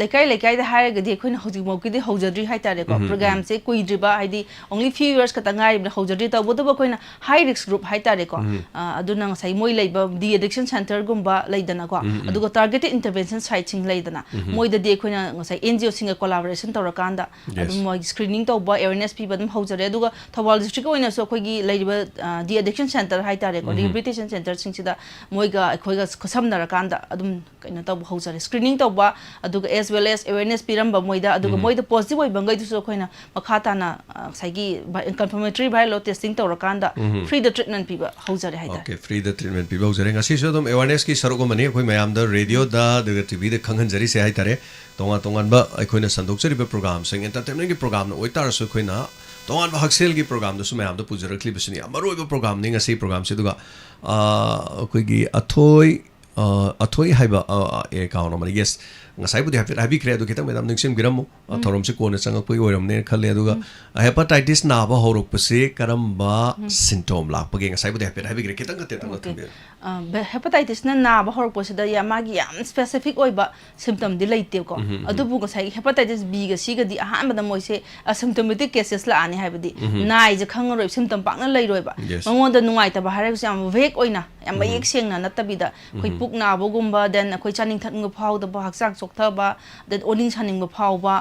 S2: lekai da hairagadi akhoi na hojik mokidi hojadri hai tare ko program se kuidriba haidi only few years ka tangai na hojadri ta bodo akhoi na high risk group hai tare ko aduna ngasai moi leiba the addiction center gumba leidana ko aduga targeted intervention site sing leidana moi da de akhoi na ngasai NGO singa collaboration tawrakanda adu moi screening tawba awareness people dum hojare aduga thawal district oina so akhoi gi leiba the addiction center hai tare ko rehabilitation center sing sida moiga akhoi ga khosamnara kanda adum kaina taw hojare screening tawba aduga as well as awareness piramba moida aduga moida positive oi bangai du so akhoi na makhata na saigi confirmatory viral testing tawrakanda free the treatment piba hojare hai
S1: okay free the treatment piba hojare ngasi so dum awareness ki saroko mani akhoi mayam da radio da de TV de khanghan jari se hai tare tonga tongan ba akhoi na sandok chari program sing entertainment ki program na oitar so akhoi na tongan ba haksel ki program da su mayam da pujarakli bisni amaroi ba program ni ngasi program se duga akhoi gi athoi haiba e kauna mani yes ngasai budi habi kre du kitang medam ningsim giramu thorom se kone changak poi oram ne khale aduga hepatitis na ba horok pase karamba symptom la page ngasai budi habi kre kitang kate tang thumbe
S2: hepatitis na ba horok pase da ya magi yam specific oiba symptom di leite ko adu bu ngasai hepatitis B ga C ga di ahan ba da moi se asymptomatic cases la ani haibadi nai je khangoroi symptom pak na leiroi ba mangon da nungai ta ba hare ko yam vek oina yam mayek seng na natabida koi puk na bo gumba then koi chaning that ngo phau da ba haksak thaba that oning chaning ba phau ba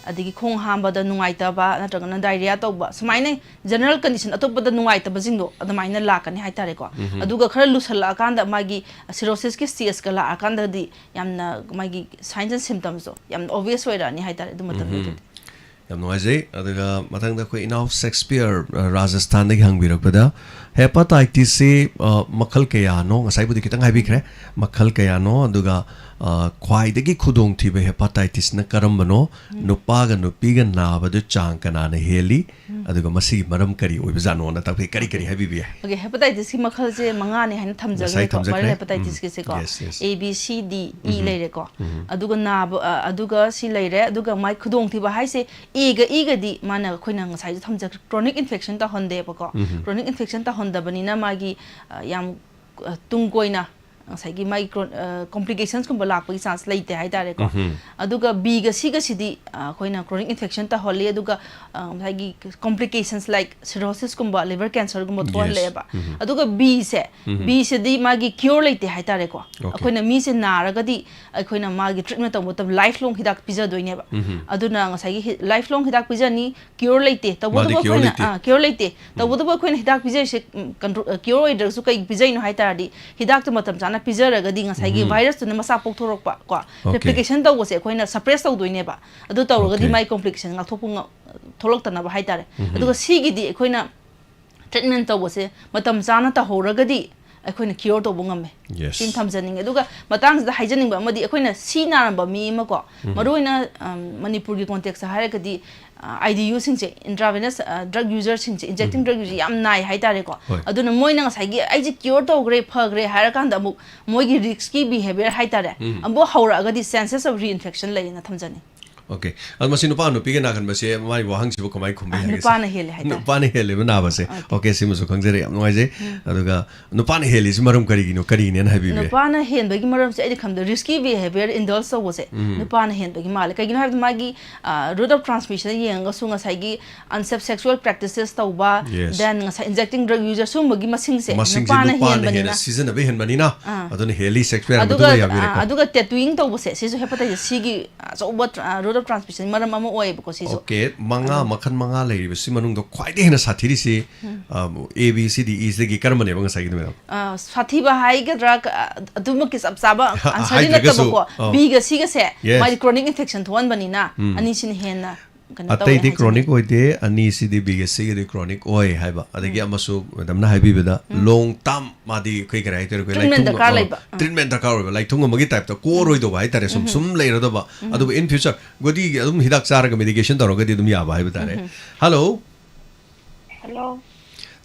S2: adigi khong hamba da nungai ta ba natraga diarrhea to ba sumaina general condition atop da nungai ta ba jingdo adamaina la kan hai tare ko aduga khara lusala akanda magi cirrhosis ki stage ka la akanda di yamna magi signs and symptoms do yam obvious way ra ni hai tare du matam
S1: yam noise aduga matang da ko enough Shakespeare Rajasthan da hang birak pada hepatitis se makhal kaya no ngasai budi kitang hai bikre makhal kaya no aduga khwaidagi khudong thibe hepatitis na karambano nupaga nupiga naba du chang kana na heli aduga masi maram kari oi bijano na ta kari kari habi bi
S2: okay hepatitis ki makhal je manga ne hain thamjage ko mari hepatitis ki se ko A B C D E leire ko aduga naba aduga si leire aduga mai khudong thiba hai se E ga di mana khoina ngasai thamjag chronic infection ta honde ba ko chronic infection ta honda bani na magi yam tungkoina saigi mai complications kum balak pai chance leite hai tare ko aduga B ga C ga sidi khoina chronic infection ta holle aduga saigi complications like cirrhosis kum ba liver cancer kum to leba aduga B se di magi cure leite hai tare ko khoina mi se naraga di khoina magi treatment ta mutab lifelong hidak pizza doine ba aduna saigi lifelong hidak pizza ni cure leite ta bodo khoina cure leite ta bodo khoina hidak pizza se cure drug su kai pizza no hai tare di hidak ta matam na pizza ga ding sai gi virus tu na masa pok thorok pa ko replication ta go se khoina suppress ta doine ba adu ta ga di mai complication nga thopung tholok ta na ba hai tare adu ga si gi di khoina treatment ta go se matam jana ta hora ga di khoina cure to bungam me tin thamjaning adu ga matang da haijaning ba madi khoina si na ram ba mi ma ko maroina manipur gi context ha ga di IDU sing che intravenous drug user sing che injecting drug user yam nai hai tare ko aduna moina ngasai gi ai ji cure to gre phagre har kan da mu moi gi risky behavior hai tare ambo haura ga di chances of reinfection lai na thamjani
S1: okay almasi nupa no pige na kan base mai wahang sibo kamai khumbe ha
S2: nupa na hele hai
S1: nupa na hele na base okay simu su khangjere am noi je aduga nupa na hele simaram kari gi no kari ne na habi be
S2: nupa na hen ba gi maram se ai kham the risky behavior indulge so was nupa na hen ba gi male kai gi na ma gi route of transmission yeng ga sunga sai gi unsafe sexual practices tauba then injecting drug user sum gi masing se nupa na hen ba ni
S1: season be hen mani na aduna heli sexual adu ya be ko
S2: aduga tattooing tauba se si hepatitis C gi so what of transmission maram ama oi ko si
S1: okay manga makhan manga leiri besi manung do khwai de na sathiri si A B C D E se gi karmane bang sai gi me
S2: sathi ba hai ga drug aduma ki sab saba answer na ta ko B ga C ga se my chronic infection thon bani na ani sin hen na
S1: atai di chronic oi de ani si di B ga C ga di chronic oi hai ba adagi amasu madam na hai bi beda long term ma di kai kai hai ter ko treatment da ka ro like thung magi type ta ko roi do bai tare sum lei ro do ba adu in future godi adum hidak char ga medication ta ro ga di dum ya ba hai ba tare hello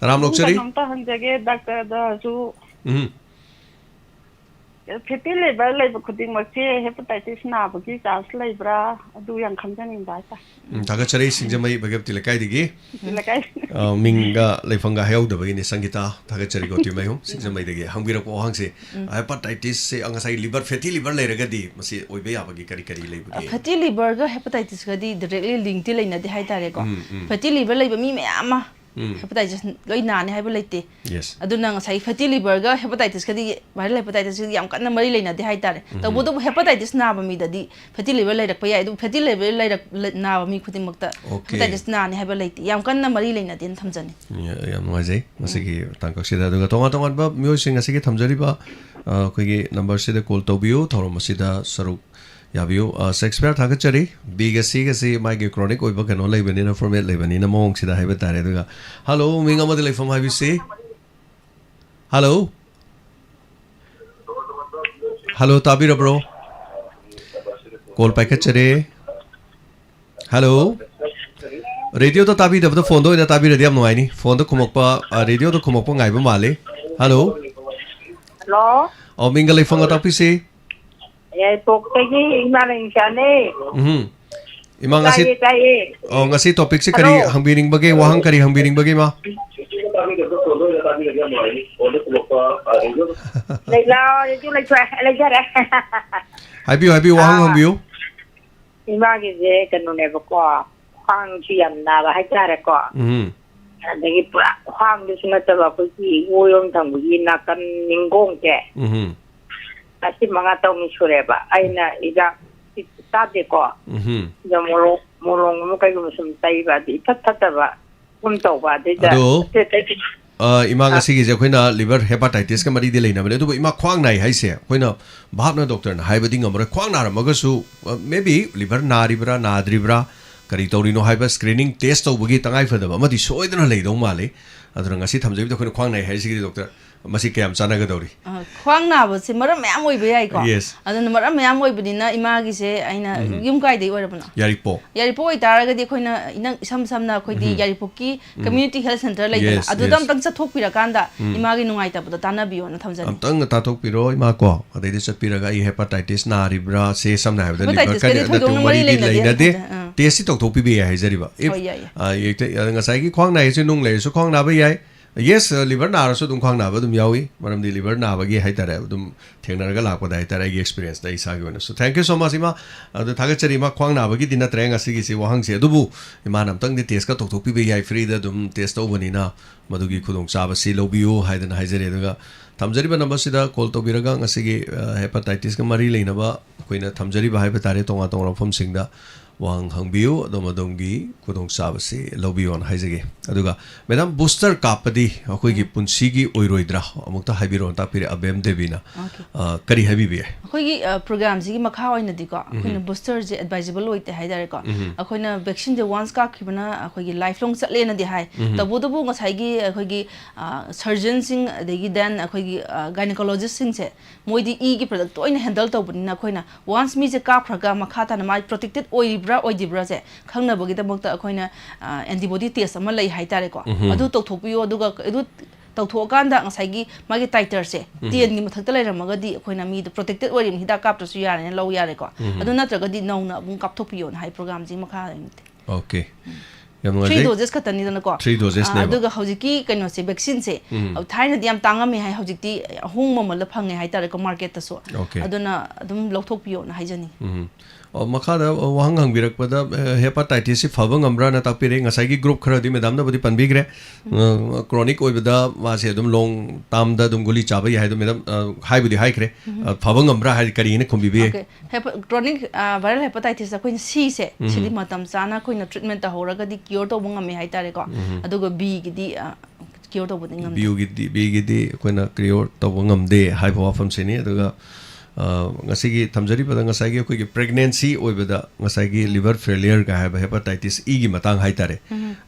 S1: ram lok chari
S5: ta han jage doctor da ju fatty liver liver khuding mak che hepatitis na ba ki chance liver adu yang kham janin ba ta
S1: taga chari singjamai bagap tilakai digi
S5: lakai
S1: minga leifanga hayau da bagini sangita taga chari go ti mai hum singjamai digi hangira ko hang se hepatitis se angasai liver fatty liver leiraga di masi oibe ya bagi kari kari lei bagi
S2: fatty liver ga hepatitis ga di directly link ti leina di hai tare ko fatty liver leiba mi mayama hepatitis loi na ne haiba leite
S1: yes
S2: aduna ngasai fatty liver ga hepatitis ka di viral hepatitis yam kanna mari leina di hai tare to bodo hepatitis na ba mi da di fatty liver leirak pa ya du fatty liver leirak na ba mi khuting makta hepatitis na ne haiba leite yam kanna mari leina din thamjani
S1: yam ngajai masigi tangkak sida duga tonga tonga ba myo sing asigi thamjari ba koigi number sida call tobiyo thorom sida saruk yabiyo Shakespeare thagachari bigasi gasi magi chronic oiba kano leibani na format leibani na mong sida haiba tare duga hello minga madi leifam haibi se hello tabira bro call packachare hello radio to tabi da phone do ina tabi radiam no aini phone to khumokpa radio to khumokpa ngai ba male hello o minga leifam ta pi se
S6: ya pokoknya imaning chane
S1: imang ngasi topic se kari hangbiring bage wahang kari hangbiring bage ma happy wahang hangbiu
S6: imagi je kanune ko hang chiam na ba hai tare ko dagi pura hang du sunga ta ko ki woyong thang bu na kan ningong ke asi mga tao misureba ay na ida itade ko ya molong mo kay gumsumtay ba di tatata ba kumtaw ba di da
S1: imang asigi je khoina liver hepatitis ka mari de leina bale du ima khwang nai hai se khoina bhapna doctor na haibadi ngamre khwang na ramaga su maybe liver naribra nadribra kari tori no haiba screening test tawbugi tangai fadaba amadi soidana leidau male adura ngasi thamjai da khoina khwang nai hai sigi doctor masi kayam chana ga dori
S2: khwang na ba se maram mayam oi bai ko aduna maram mayam oi bidina ima gi se aina yum kai dei orabna yaripo oi taraga di khoina inang sam sam na khoi di yaripo ki community health center leidana adudam tang cha thok pira kanda ima gi nungai ta bada tana biyo na thamjani
S1: tang ta thok piro ima ko adai de chat pira ga I hepatitis na ribra se sam na ha da liver ka da tu mari di leina de test tok thok pi be hai jariba if ngasai gi khwang na se nung le su khwang na ba yai yes liver na so dum khwang na ba dum yawi maram di liver na ba gi hai tare dum thengnar ga lakpa dai tare gi experience dai sa gi so thank you so much ima adu thagachari ma khwang na ba gi dina treng asi gi se wahang se dubu ima nam tang di test ka tok pi be yai free da dum test to bani na madu gi khudong sa ba si lobiu hai dana hai jare daga thamjari ba number sida call to biraga ngasi gi hepatitis ka mari leina ba koina thamjari ba hai ba tare tonga tonga phom singda wang hangbiu domadongi kudong sabasi lobion haijage aduga madam booster kapadi akoi gi punsi gi oiroidra amukta haibiro ta pire abem debina kari habi bi
S2: akoi gi program ji makha oina di ko akoina booster je advisable oite haidare ko akoina vaccine je once ka khibana akoi gi lifelong chatle na di hai tabu tabu ngasai gi akoi gi surgeon sing adegi then akoi gi gynecologist sing se moidi e gi product oina handle tawbani na akoina once mi je ka phraga makha ta na mai protected oi oidibra se khangna bogi ta mokta akoina antibody test ama lai hai tare ko adu tawthokpiyo aduga edu tawthokanda ngasai gi magi titer se 10 gi mathakta lairamaga di akoina mi protected oirim hida kapta su yare ne lo yare ko adu natraga di nauna bung kapthokpiyo hai program ji makha
S1: okay
S2: 3 doses katani dana ko
S1: 3 doses ne
S2: aduga hojiki kaino se vaccine se thaina di am tangami hai hojikti hung mamala phange hai tare ko market ta so aduna adum lothokpiyo na haijani
S1: makada wahang hangbirak pada hepatitis fabang amra na tapire ngasai gi group khara di madam na bodi panbigre chronic oibada wase dum long tam da dum guli chabai hai dum madam hai bodi hai kre fabang amra hai kari ne khumbi be
S2: chronic viral hepatitis a koin c se sidi matam chana koina treatment ta horaga di cure to bung ame hai tare ko aduga b gi di cure to bodi ngam
S1: b gi di koina cure to bung ngam de hai bwa fam se ni aduga ngasigi thamjari pada ngasagi koi pregnancy oibada ngasagi liver failure ga have hepatitis E gi matang hai tare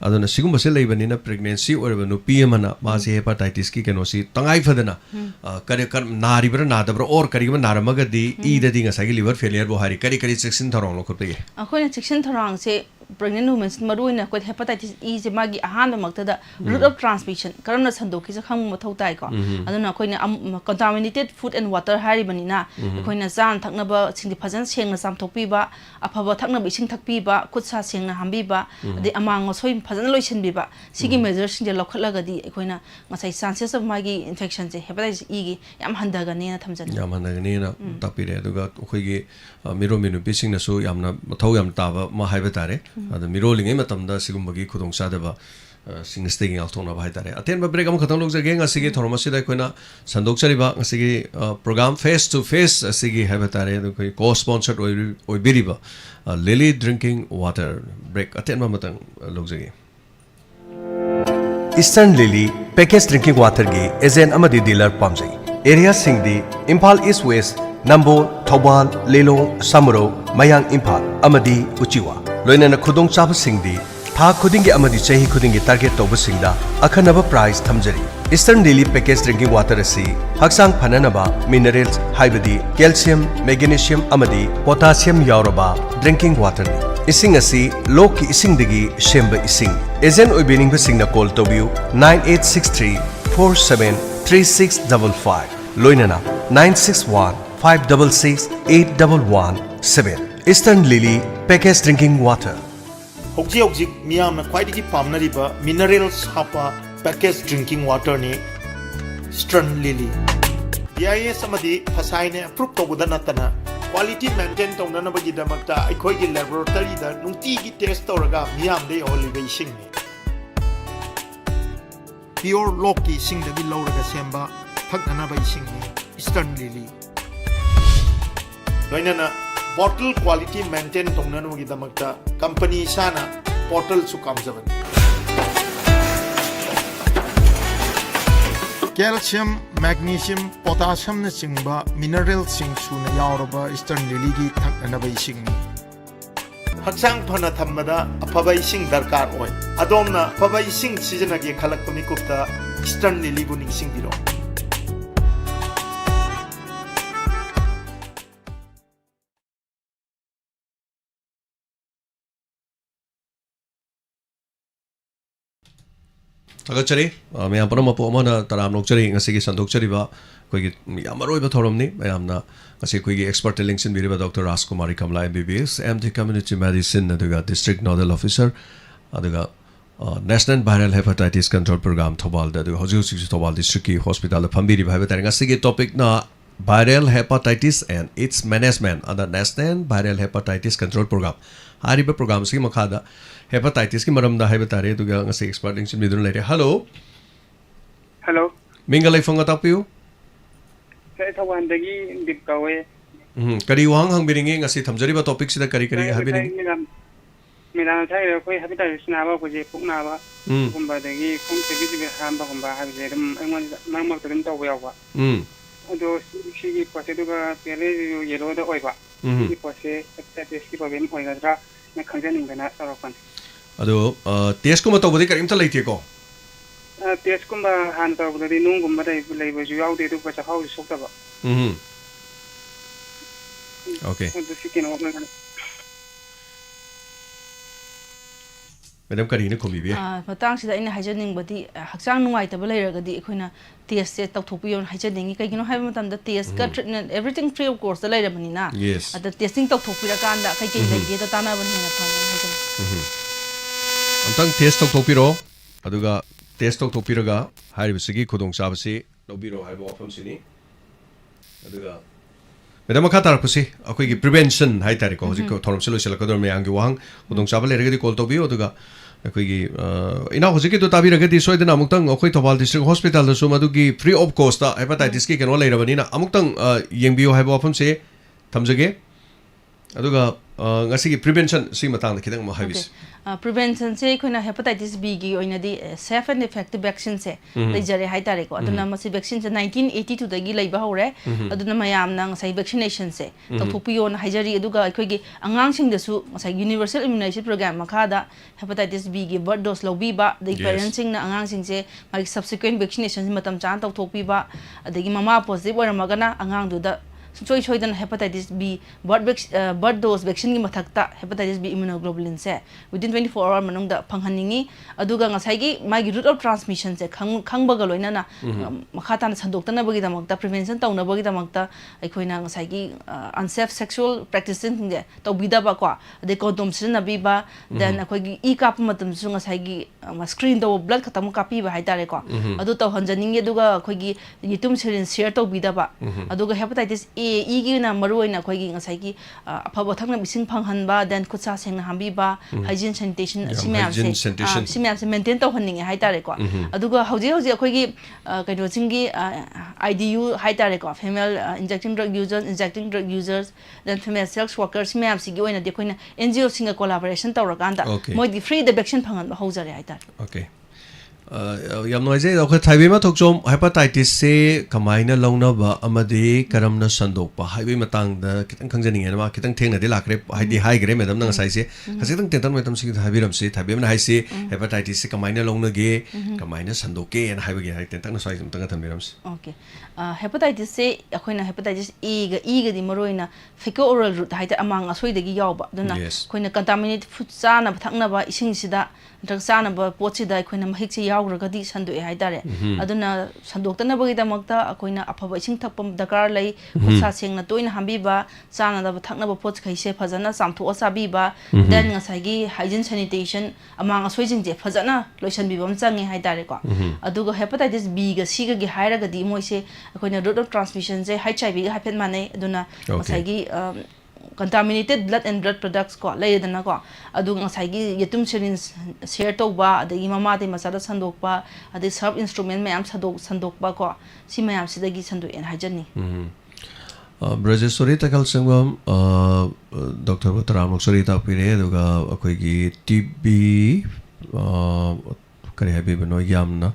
S1: adona sigum base leibani na pregnancy oibanu nupi amana ma se hepatitis ki kenosi tangai fadana kare kar naribra nadabra or karigma naramaga di E da di ngasagi liver failure bo hari kari section tharong lo khope
S2: akoina section tharang se pregnant women maruina ko hepatitis E je magi ahan maktada route of transmission karamna sandoki sa khang mathau tai ko aduna koina contaminated food and water hari banina koina zan thakna ba singdi phajan sengna samthokpi ba afaba thakna ba ising thakpi ba khutsa sengna hambi ba de amang soi phajan loisin bi ba sigi measure sing je lokhatlaga di koina ngasai chances of magi infection je hepatitis E gi yam handaga ne na thamjan
S1: yam handaga ne na tapire aduga khoi miro minu pising na so yamna mathau yam taba ma haiba tare adu miro lingai matamda sigumbagi khudong sadaba sing staying out on ba tare aten ba break am khatang lok jage ngasigi thorma sida koina sandok chariba ngasigi program face to face asigi haiba tare adu koi co sponsored oi biriba Lily drinking water break aten ba matang lok jage
S7: Eastern Lily packaged drinking water gi agent amadi dealer pamjai area singdi Impal East West Nambo, Thobal, Lelong, Samuro, Mayang Impal, Amadi, Uchiwa. Loinana Khudong Chaba Singdi, Tha Khudingi Amadi Chahi Khudingi target Toba Singda, Akhanaba prize Thamjari. Eastern Lily packaged drinking water asi, Haksang Phananaba, minerals, Haibadi, calcium, magnesium, Amadi, potassium Yauraba, drinking water ni. Ising asi, Loki Ising Digi, Shemba Ising. Ezen Oibining Basingna call Tobiu, 9863 473655. Loinana, 961 566-811-7 Eastern Lily Packaged Drinking Water.
S8: Hokji miyamna khwaidagi pamnariba minerals hapa packaged drinking water ni Eastern Lily. BIS amadi phasaine approve tawuda natana quality maintain tawnanabagi damakta aikhoigi laboratory da nungtigi test tawraga miyamde olive sing ni. Pure Loki singdagi lawraga semba thaknanaba sing ni Eastern Lily. Loinana bottle quality maintain tongnanugi damakta company sana bottle su kamjaban. Calcium, magnesium, potassium na singba mineral sing su na yauraba Eastern Lily gi thaknanaba ising ni. Haksang phana thammada aphaba ising darkar oi. Adomna aphaba ising sijanagi khalakpani kupta Eastern Lily bu ningsing biro.
S1: Tagachari, mayam panam apo amana taram nokchari ngasigi sandok chari ba koi yamaroi ba thorom ni mayam na ngasi koi expert links biriba Dr. Rajkumari Kamala MBBS MD Community Medicine aduga District Nodal Officer aduga National Viral Hepatitis Control Program Thobal da hoju Thobal District ki hospital phambiri ba ba ngasi topic na viral hepatitis and its management under National Viral Hepatitis Control Program hariba program si makhada hepatitis ki maramda haiba tare duga ngasi expert link midun lere hello mingalai fonga tapiu
S9: sai thawan dagi dip kawe
S1: kari wang hang biringi ngasi thamjari ba topic sida kari habini
S9: Milan thai koi hepatitis na ba ko je pukna ba kumba dagi khum te bi ham ba kumba ha je dum angon mang tarin to ya ba do shi pase duga pele yelo da oi ba shi pase hepatitis ki problem oi ga tra na khangjaning bana sarokan
S1: ado test ko matobodi karim ta leite ko
S9: test ko ba han ta bodi nung gumba dai lei ba ju yaw de du ba cha hau sok ta ba
S1: okay
S9: do shi kin ok na
S1: Madam Karina Komibi.
S2: Matang sida ina hajaning badi haksang nuai ta balai ragadi ikhoina test se tawthopiyon hajaning kai gino haiba matam da test ka treatment everything free of course da lai ramani na
S1: yes
S2: ada testing tawthopira kanda kai kai lai da tana bani na phang hajan
S1: Antang test tawthopiro aduga test tawthopiraga hariba sigi khudong sabasi lobiro haiba ofam sini aduga Madam Katar Pusi, a prevention high tarico, Tom Silo Kodom Yang Wang, Udong Sabale Regadi Koltobio, Duga, in our Hosiki to Tabira Gedi Soy the Namutang, Okoitobal District Hospital, the Sumadugi, free of cost, hepatitis kick and all later, Amutang, Yambio have often say, Tamzage, Aduga, Ngasiki prevention, Simatang, the Kidang Mahavis.
S2: Prevention se koina hepatitis B gi oina di safe and effective vaccine se leijare hai tare ko aduna masi vaccine se 1982 da gi leiba hore aduna mayam nang sai vaccination se tawthopiyo na haijari aduga khoi gi angang sing da su sai universal immunization program makha da hepatitis B gi birth dose lobi ba the parents sing na angang sing se mai subsequent vaccination matam chan tawthopi ba adagi mama positive or magana angang du da soidana hepatitis B birth dose vaccine gi mathakta hepatitis B immunoglobulin se within 24 hour manungda phanghaningi aduga ngasai gi magi route of transmission se khangba ga loina na makhata na sandoktana bagi damakta prevention tawna bagi damakta aikoina ngasai gi unsafe sexual practices nge tawbida ba ko de condom sina bi ba then akoi gi e kap matam su ngasai gi screen do blood khatam kapi ba haitare ko adu taw hanjaninge aduga akoi gi yitum serin share tawbida ba aduga hepatitis A E gi na maruina akoi gi ngasai gi aphaba thakna bising phanghanba then khutsa sengna hambi ba hygiene sanitation simyam se maintain tawhanninge haitare ko aduga hauji akoi gi kaino singi IDU haitare ko female injecting drug users then female sex workers simyam sigi oina de koina NGO singa collaboration tawrakanda moi di free the vaccine phangan ba haujare haitare
S1: okay yam noise ok thaibe ma thokchom hepatitis se kamaina longna ba amadi karamna sandok pa haibe matang da kitang khangjaning ena ma kitang thengna de lakre haidi hai gre madam nang sai se khasitang tentan metam si thaibiram se thaibe na hai se hepatitis se kamaina longna ge kamaina sandok ke en haibe ge hai tentan na sai tang thambiram se
S2: okay hepatitis se akoina hepatitis E ga di maroina fecal oral route haita amang asoi dagi yawba duna koina contaminated food sana thakna ba ising sida drug sana ba pochi da koina mahik se yauragadi sandu e haidare aduna sandoktana bagi damakta akoina aphaba ising thakpam dakar lai khutsa sengna toina hambi ba sana da thakna ba poch khaise phajana samthu asabi ba then ngasai gi hygiene sanitation amang asoi jing je phajana loisan bi bam changi haidare ko aduga hepatitis B ga C ga gi hairaga di moise akoina route of transmission je HIV ga hapet mane aduna ngasai gi contaminated blood and blood products ko layedana ko adu ngasai gi yetum serin share to ba adagi mama de masada sandok ba adi serve instrument mayam sandok ba ko si mayam sidagi sandu en hajani
S1: Brajeswari takal sangam Dr. Bataram Luxury ta pire aduga akoi gi TB kari habi bano yamna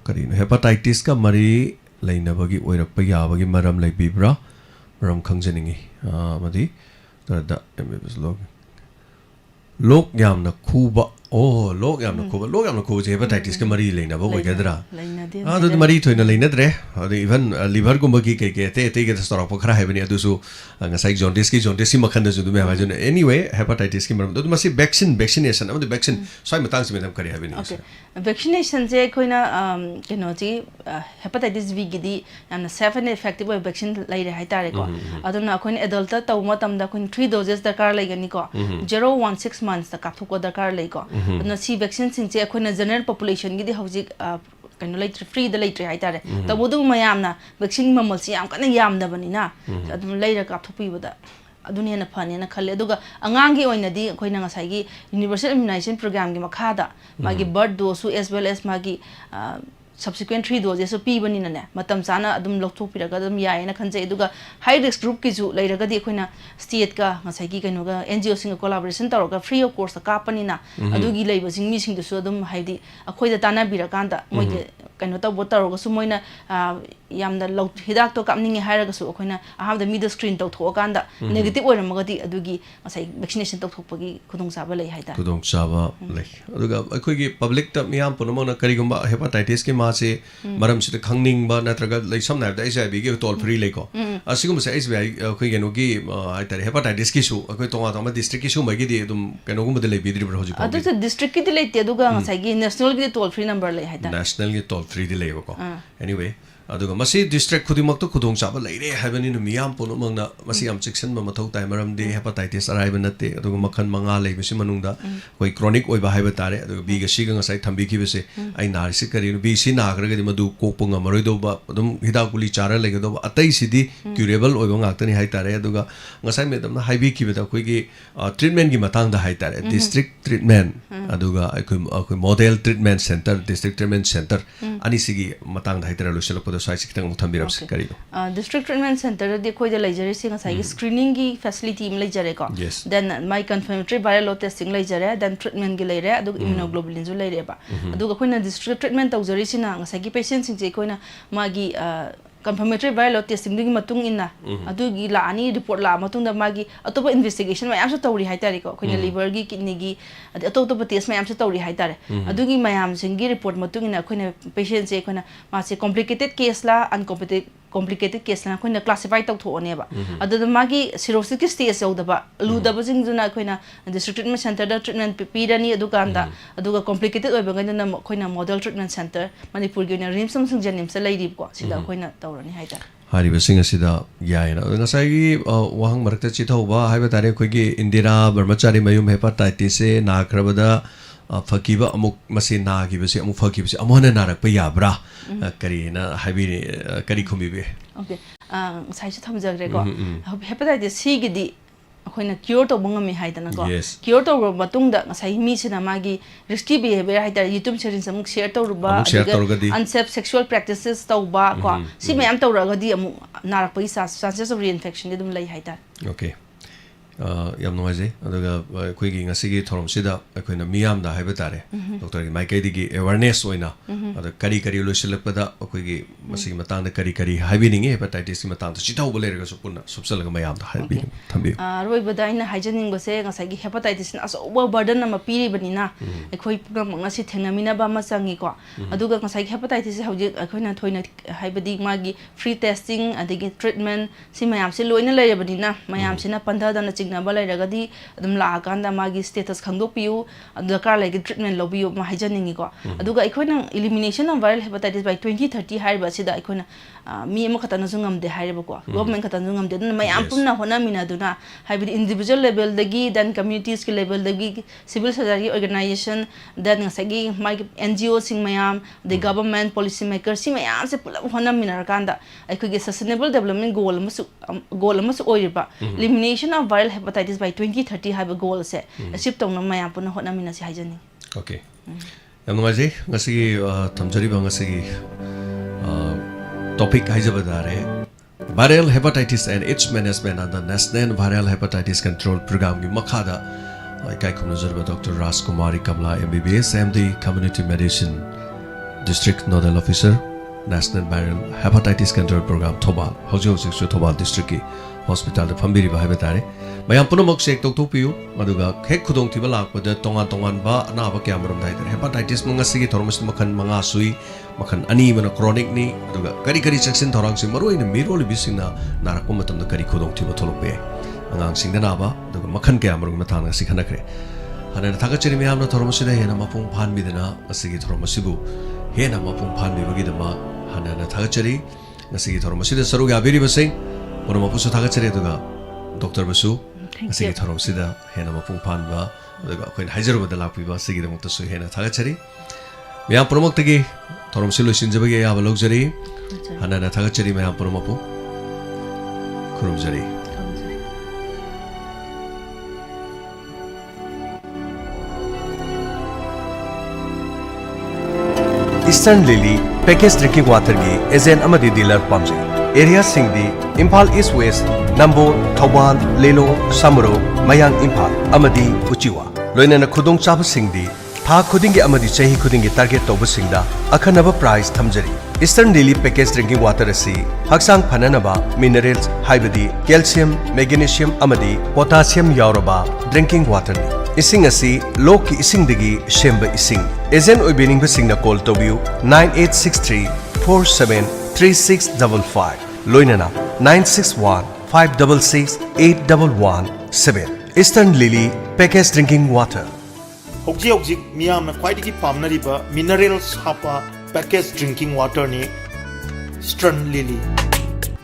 S1: kari hepatitis ka mari laina bagi oirak pa yabagi maram lai bibra Ram Khangjaningi Madi Tarada MBBS Lok Yamna Kuba Lok Yamna Kuba hepatitis ka mari laina ba oi gadra adu mari thoina laina dre even liver gumbagi ke te ke storok pa khara hebani adu su ngasai jaundice si makhan da ju me ha jun anyway hepatitis ki maram adu masi vaccination amadi vaccine soi matang si medam kari hebani
S2: vaccination je koina keno ji hepatitis B gidi and 7 effective vaccine lai re haitare ko aduna koina adult ta tawma tamda koin 3 doses dakar lai gani ko 016 months ta kapthu ko dakar lai ko aduna si vaccine sing je koina general population gidi hauji kaino lai free da lai tre haitare tabudu mayamna vaccine mamal si am kana yamda banina adum lai ra kapthu pi bada aduni na phani na khalle aduga angangi oina di koina ngasai gi universal immunization program gi makhada magi birth dose as well as magi subsequent 3 doses so pi bani na ne matam chana adum lokthok piraga adum yae na khanje aduga high risk group ki ju leiraga di koina state ka ngasai gi kaino ga NGO sing collaboration tawra free of course ka pani na adugi leiba sing mi sing du so adum haidi akhoi da tana birakanda moi kaino ta botar ga su moina yamda lok hidak to kapningi hairaga su akoina aham da middle screen to thokanda negative oira magadi adugi ngasai vaccination to thokpagi khudong chaba lei haida
S1: khudong chaba lei aduga akhoi gi public ta miyam punamona karigumba hepatitis ki ma se maram sita khangning ba natraga lai samna da HIV gi toll free lei ko asigum se HIV akhoi geno gi aitare hepatitis ki su akhoi tonga tama district ki su magi di dum keno gum de lei bidri bro hoji ko
S2: adu se district ki de lei te aduga ngasai gi national gi toll free number lei haida
S1: national gi toll free de lei ko anyway aduga masi district khudimak to khudong chaba leire habani nu miyam pono mangna masi am section ma mathau tai maram de hepatitis arrive nate aduga makhan manga leibisi manungda koi chronic oi ba haiba tare aduga b ga c ga ngasai thambi ki bese ai nar si kari b c na gra ga di madu kokpunga maroi do ba adum hida kuli chara lege do atai sidi curable oi ba ngaktani hai tare aduga ngasai medam na haibi ki beta koi gi treatment gi matang da hai tare district treatment aduga akoi model treatment center district treatment center ani sigi matang da hai tare lo selok sai sikitang muthambiram sekari
S2: district treatment center de khoi de laijare sing sai screening gi facility im laijare ko then my confirmatory viral load testing laijare then treatment gi laire adu immunoglobulin ju laire ba adu khoi na district treatment tawjari sina ngasai gi patient sing je khoi na magi confirmatory viral load testing gi matung inna adu gi la ani report la matung da magi atopa investigation mayam sa tawri haitari ko khoi na liver gi kidney gi atopa test mayam sa tawri haitare adu gi mayam sing gi report matung ina khoi na patient je khoi na ma se complicated case la complicated case na koina classify tau thone ba adu magi cirrhosis ki stage yaudaba ludaba jingjuna koina district treatment center da treatment pidani adu kanda adu complicated oiba ngana koina model treatment center manipur gi na rims sum janim sa laidi ko sida koina tawrani haida
S1: hari basing asida yaina ngasai gi wahang marakta chithauba haiba tare khoigi indira brahmachari mayum hepatitis se nakrabada fakiba amuk masi nagibase amuk fakibase amona narak pa yabra kari na habi kari khumibe
S2: okay sai chu thamjagre ko hepatitis C gi di akoina cure to bangami haidana ko cure to matungda ngasai mi sina magi risky behavior haida youtube channel samuk share to ruba unsafe sexual practices to ba ko si mayam to ragadi amu narak pa chances of reinfection dum lai haida
S1: okay yam noise aduga khoigi ngasigi thorom sida akoina miyam da haiba tare doctor gi maikai digi awareness oina adu kari kari losilakpada akoigi masigi matang da kari kari haibiningi hepatitis ki matang da chithau bolerga so punna subsalaga mayam da haibi thambi
S2: roi bada ina haijaning base ngasagi hepatitis na so over burden na mapiri banina akhoi pugam ngasi thenamina ba masangi ko aduga ngasagi hepatitis hauji akoina thoina haibadi magi free testing adigi treatment si mayam se loina lerebanina mayam sina pandha da na chigna balai adum la kanda magi status khangdo piu adakar like treatment lobiu ma haijaningi ko aduga ikoina elimination of viral hepatitis by 2030 haiba sida ikoina mi ma khata na jungam de haiba ko government khata jungam de na mayam punna hona mina duna haibi individual level dagi then communities ki level dagi civil society organization then ngasagi magi NGO sing mayam the government policy makers si mayam se pula hona mina kanda aikoge sustainable development goal masu oiriba elimination of viral hepatitis by 2030 have a goal se achieve tong na maya puna hotna mina si haijani
S1: okay yam ngai ngasi thamjari ba ngasi topic haijabadare viral hepatitis and its management under national viral hepatitis control program gi makhada kai khumnazar Dr. Rajkumari Kamala MBBS MD community medicine district nodal officer national viral hepatitis control program Thobal haujo siksu Thobal district ki hospital da phambiri ba haiba tare mayam punamok sek tok piu aduga khek khudong thiba lakpada tongan ba anaba kyamaram dai hepatitis mangasi gi thormas makhan manga sui makhan ani mana chronic ni aduga kari kari section thorang si maroi ni mirol bisingna narakpa matam da kari khudong thiba tholokbe angang singda na ba aduga makhan kyamaram mathang si khanakre hana thagachiri mayam na thormas da hena mapung phan bidana asigi thormas bu hena mapung phan bi bagi dama hana na thagachiri asigi thormas da saru ga biri basing Orang mapu sudah kerja itu ga, dokter besu, asing itu orang sudah hena mapu pan ba, juga koin hajar betul lapi ba, segi demo tu suh hena thaga ceri. Meam promak tegi, orang silu sinja bagi ya balok ceri, hana na thaga ceri meam promak mapu, kurum ceri.
S7: Eastern Lily packaged drinking water gi ejen amadi dealer pamjai. Area Singdi, Impal East West, Nambo, Thobal, Lelong, Samro, Mayang Impal, Amadi, Uchiwa. Loinana Khudong Chaba Singdi, Tha Khudingi Amadi Chahi Khudingi target Toba Singda, Akhanaba prize Thamjari. Eastern Lily packaged drinking water asi, Haksang Phananaba, minerals, haibadi, calcium, magnesium, Amadi, potassium yauraba, drinking water ni. Ising asi, Loki Ising Digi, Shemba Ising. Ezen Oibining Basingna call Tobiu, 9863 47 3655 Loinana 961 566 8117 Eastern Lily packaged drinking water.
S8: Hokji miyam na kwai digi pamnariba minerals hapa packaged drinking water ni Eastern Lily.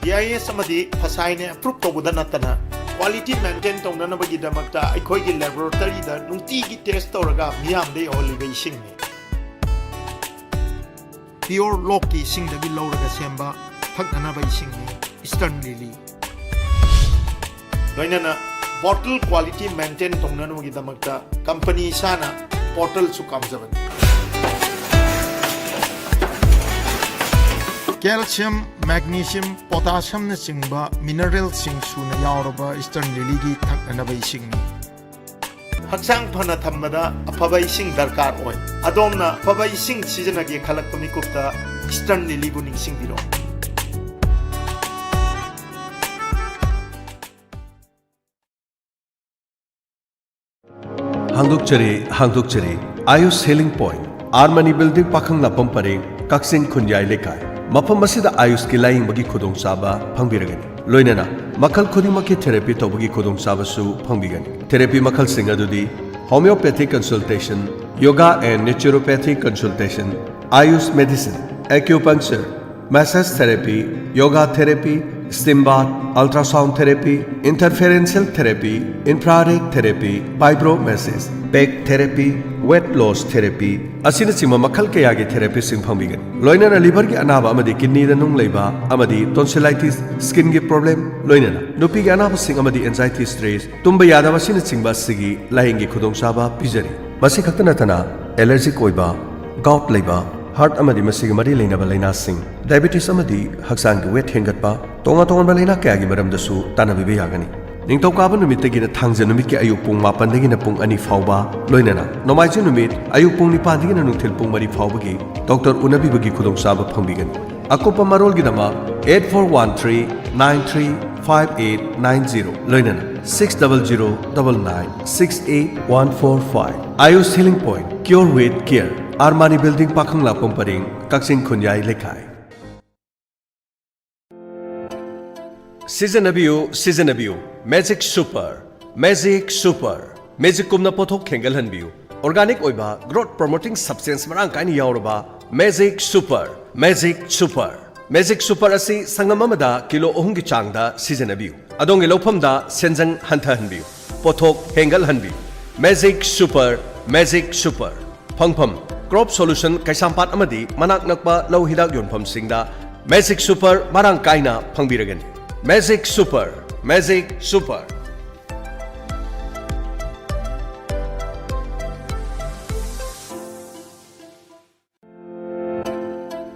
S8: BIS amadi phasai ne approve tobuda natana quality maintain tongna bagi damakta aikoi gi laboratory da nungti gi test toraga miyam dei olive sing ni. Pure Loki sing the below the Semba, Paganaba sing Eastern Lily. Loinana bottle quality maintain Tongnanu with the Makta, company Sana, bottle to come seven. Calcium, magnesium, potassium, the singba, mineral sing soon Yaroba, Eastern Lily, Paganaba sing. Haksang phana thamada aphaba ising darkar oi adomna aphaba ising season agi khalak pami kupta Eastern Lily bu ningsing biro
S7: Hangduk chari Ayush Healing Point Armani Building Pakhang Lapam Pareng Kaksin Khunyai Lekai मफम मसिदा Ayush की लाइंग बगी खुदों चाबा फंबिरगनी लोइनना मखल खुदिमकी therapy तौबगी खुदों चाबसु फंबिगनी थेरेपी मखल सिंग अदुदी homeopathic consultation yoga and naturopathic consultation AYUSH medicine acupuncture massage therapy yoga therapy steam bath ultrasound therapy interferential therapy infrared therapy fibromassage back therapy weight loss therapy asina sima makhal kaya gi therapy sing phangbigan loinana liver gi anaba amadi kidney da nung leiba amadi tonsillitis skin gi problem loinana nupi gi anaba sing amadi anxiety stress tumba yadaba sina singba sigi laing gi khudong saba pijari basi khaktana tana allergic oiba gout leiba heart अमदी मसिग मरी लेनब लाइना सिंग diabetes अमदी हक्सांग wait हेंगटपा तोंगा तोंगा लाइना कयागी मरमदसु तानबिबे यागनी निंगतौकाब नुमितगिन थांगजे नुमित के अयुक पुंग 9 दगिन पुंग 2 फावबा लोइनना नोमाइजे नुमित अयुक पुंग 9 दगिन नुंथिल पुंग 3 फावबगी डॉक्टर उनबिबगी खुदोंसाब फंबिगन अकोपा मरोल गिदमा 8413935890 लोइनना 6009968145 AYUSH healing point cure with care Armani building पाखंगला पंपरिंग कक्सिंग खुन्याई लेखाई सीजन अबियो मैजिक सुपर मैजिक कुमना पोथोक खेंगल हनबियो ऑर्गेनिक ओइबा ग्रोथ प्रमोटिंग सब्सटेंस मरांग काइन यावरबा मैजिक सुपर असी संगम अमदा किलो 3 की चांगदा सीजन अबियो अदोंगे लौफमदा सेंजंग हंथा हनबियो पोथोक हेंगल हनबियो मैजिक सुपर फंगफम क्रॉप सॉल्यूशन कैसामपाट अमदी मनाक नकपा लौ हिदाक योनफम सिंगदा मैजिक सुपर मरांग काइना फंगबिरगन मैजिक सुपर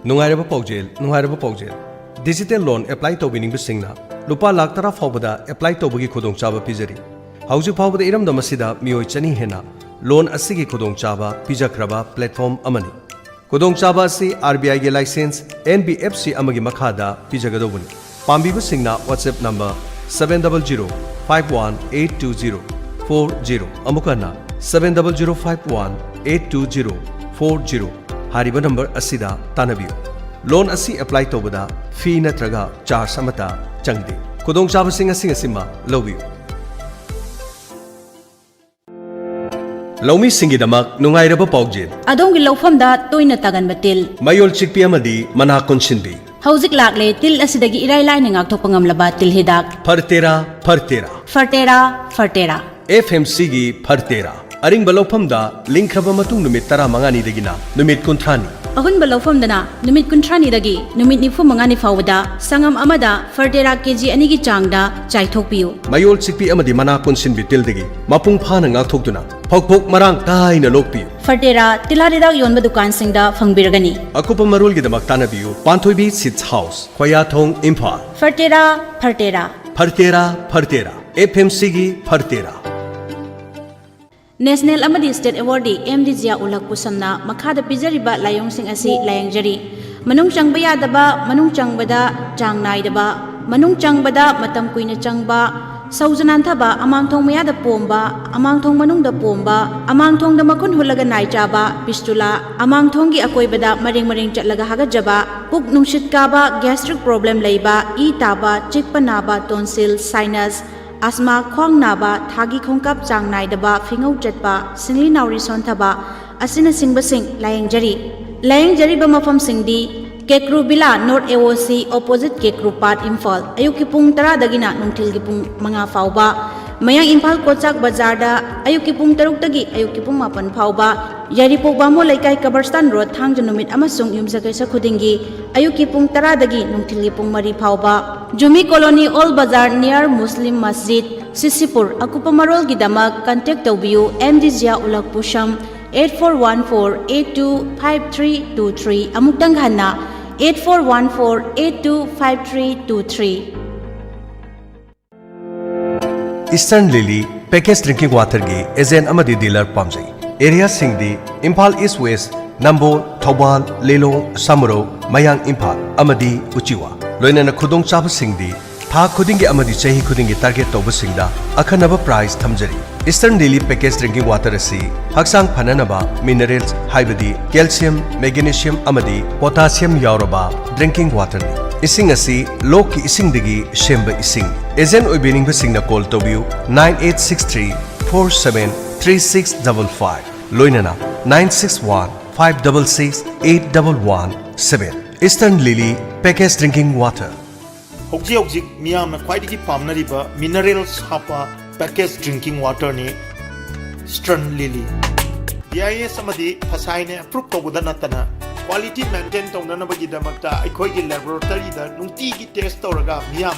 S7: नुंगाइरबा पौजेल डिजिटल लोन एप्लाई तौबिनिंग सिंगना लुपा लाख 10 फावबदा एप्लाई तौबगी खुदोंचाबा पिजरी हौजिक फावबदा इरमदा मसिदा मियोय चनी हेना लोन असिगी खुदोंचाबा पिजखरबा प्लेटफॉर्म अमनी खुदोंचाबा असि आरबीआई के लाइसेंस एनबीएफसी अमगी मखादा पिजगदोबनी पांबिबु सिंगना व्हाट्सएप नंबर 7005182040 अमुकना 7005182040 हारिबा नंबर असिदा तानबियो लोन असी अप्लाई तौबदा फी नत्रगा चार्ज अमता चंगदे खुदोंचाबा सिंग असिमा लौबियो लौमी सिंगिदमक नुंगाइरबा पौजेल
S10: अदोंगी लौफमदा तोइना तगनबा तिल
S7: मयोल चिकपी अमदी मना कुनसिनबी
S10: हौजिक लाक्ले तिल असिदगी इराई लाइना ngakthokpa ngamlaba til hidak फरतेरा
S7: FMC गी फरतेरा अरिंग बलौफमदा लिंखरबा मतुंग नुमित 15 दगिना नुमित 30
S10: अहुन बलौफमदना नुमित 30 दगी नुमित 95 फावदा संगम अमदा फरतेरा केजी अनि गी चांगदा चाइथोकपियो
S7: मयोल चिकपी अमदी मना कुनसिन बितिल दगी मपुंग फाना ngakthokduna फोक मरांग ताइना लोकपियो
S10: फरतेरा तिलारिदाक योनबा दुकान सिंगदा फंगबिरगनी
S7: अकुपा मरोल गी दमक तानबियो पांथोइबी सिट्स हाउस खोयाथोंग इम्फाल फरतेरा FMC गी फरतेरा
S10: नेशनल अमदी स्टेट अवार्डी MD जिया उलक पुसमना मखादा पिजरिबा लायोंसिंग असि लायंगजरी मनुंग चंगबा यादबा मनुंग चंगबदा चांग नाइदबा मनुंग चंगबदा मतम कुइना चंगबा सौजनांथबा अमांगथोंग मयादा पोंबा अमांगथोंग मनुंगदा पोंबा अमांगथोंगदा मखुन हुलगा नाइचाबा पिस्टुला अमांगथोंगी अकोइबदा मरिंग चटलगा हागजबा पुक नुंशित काबा गैस्ट्रिक प्रॉब्लम लैबा ई ताबा चिकपा नाबा tonsil sinus asma khwang naba thagi khongkap chang naidaba fingau chatpa singli nauri sontaba asina singbasing layang jari ba mafam singdi kekru bila north AOC opposite kekru part imphal ayuki pung 10 dagina nungthil gi pung 5 fawba mayang imphal kochak bazar da ayuki pung 6 dagi ayuki pung 8 fawba yari pokba mo laikai kabarstan road thang janumit amasung yumjagaisa khudingi ayuki pung 10 dagi nungthil gi pung 3 fawba Jumi Colony All Bazaar near Muslim Masjid Sisipur akupa marol gi damak contact tawbiu MD Zia Ulak Pusham 8414825323 amuktang hanna 8414825323
S7: Eastern Lily packaged drinking water gi agent amadi dealer pamjai area singdi Impal East West Nambol Thobal Lelong Samuro Mayang Impal amadi Uchiwa लोइना खुदोंग चाब सिंगदी था खुदिंगी अमदी चाही खुदिंगी target तौब सिंगदा अखनब प्राइस थमजरी eastern daily package drinking water असी Haksang Pananaba Minerals Haibadi Calcium, Magnesium Amadi Potassium Yauraba Drinking Water Ising asi Loki Ising Digi Shemba Ising Ezen Oibining Basing na call Tobiu 9863 473655 Loinana 961 566 8117 Eastern Lily Packaged Drinking Water
S8: Hokji hokji miyamna khwaidagi pamnariba minerals hapa packaged drinking water ni Eastern Lily BIS amadi phasaine approve tawbuda natana quality maintain tawna nabagi damakta aikhoigi laboratory da nungti gi test tawraga miyam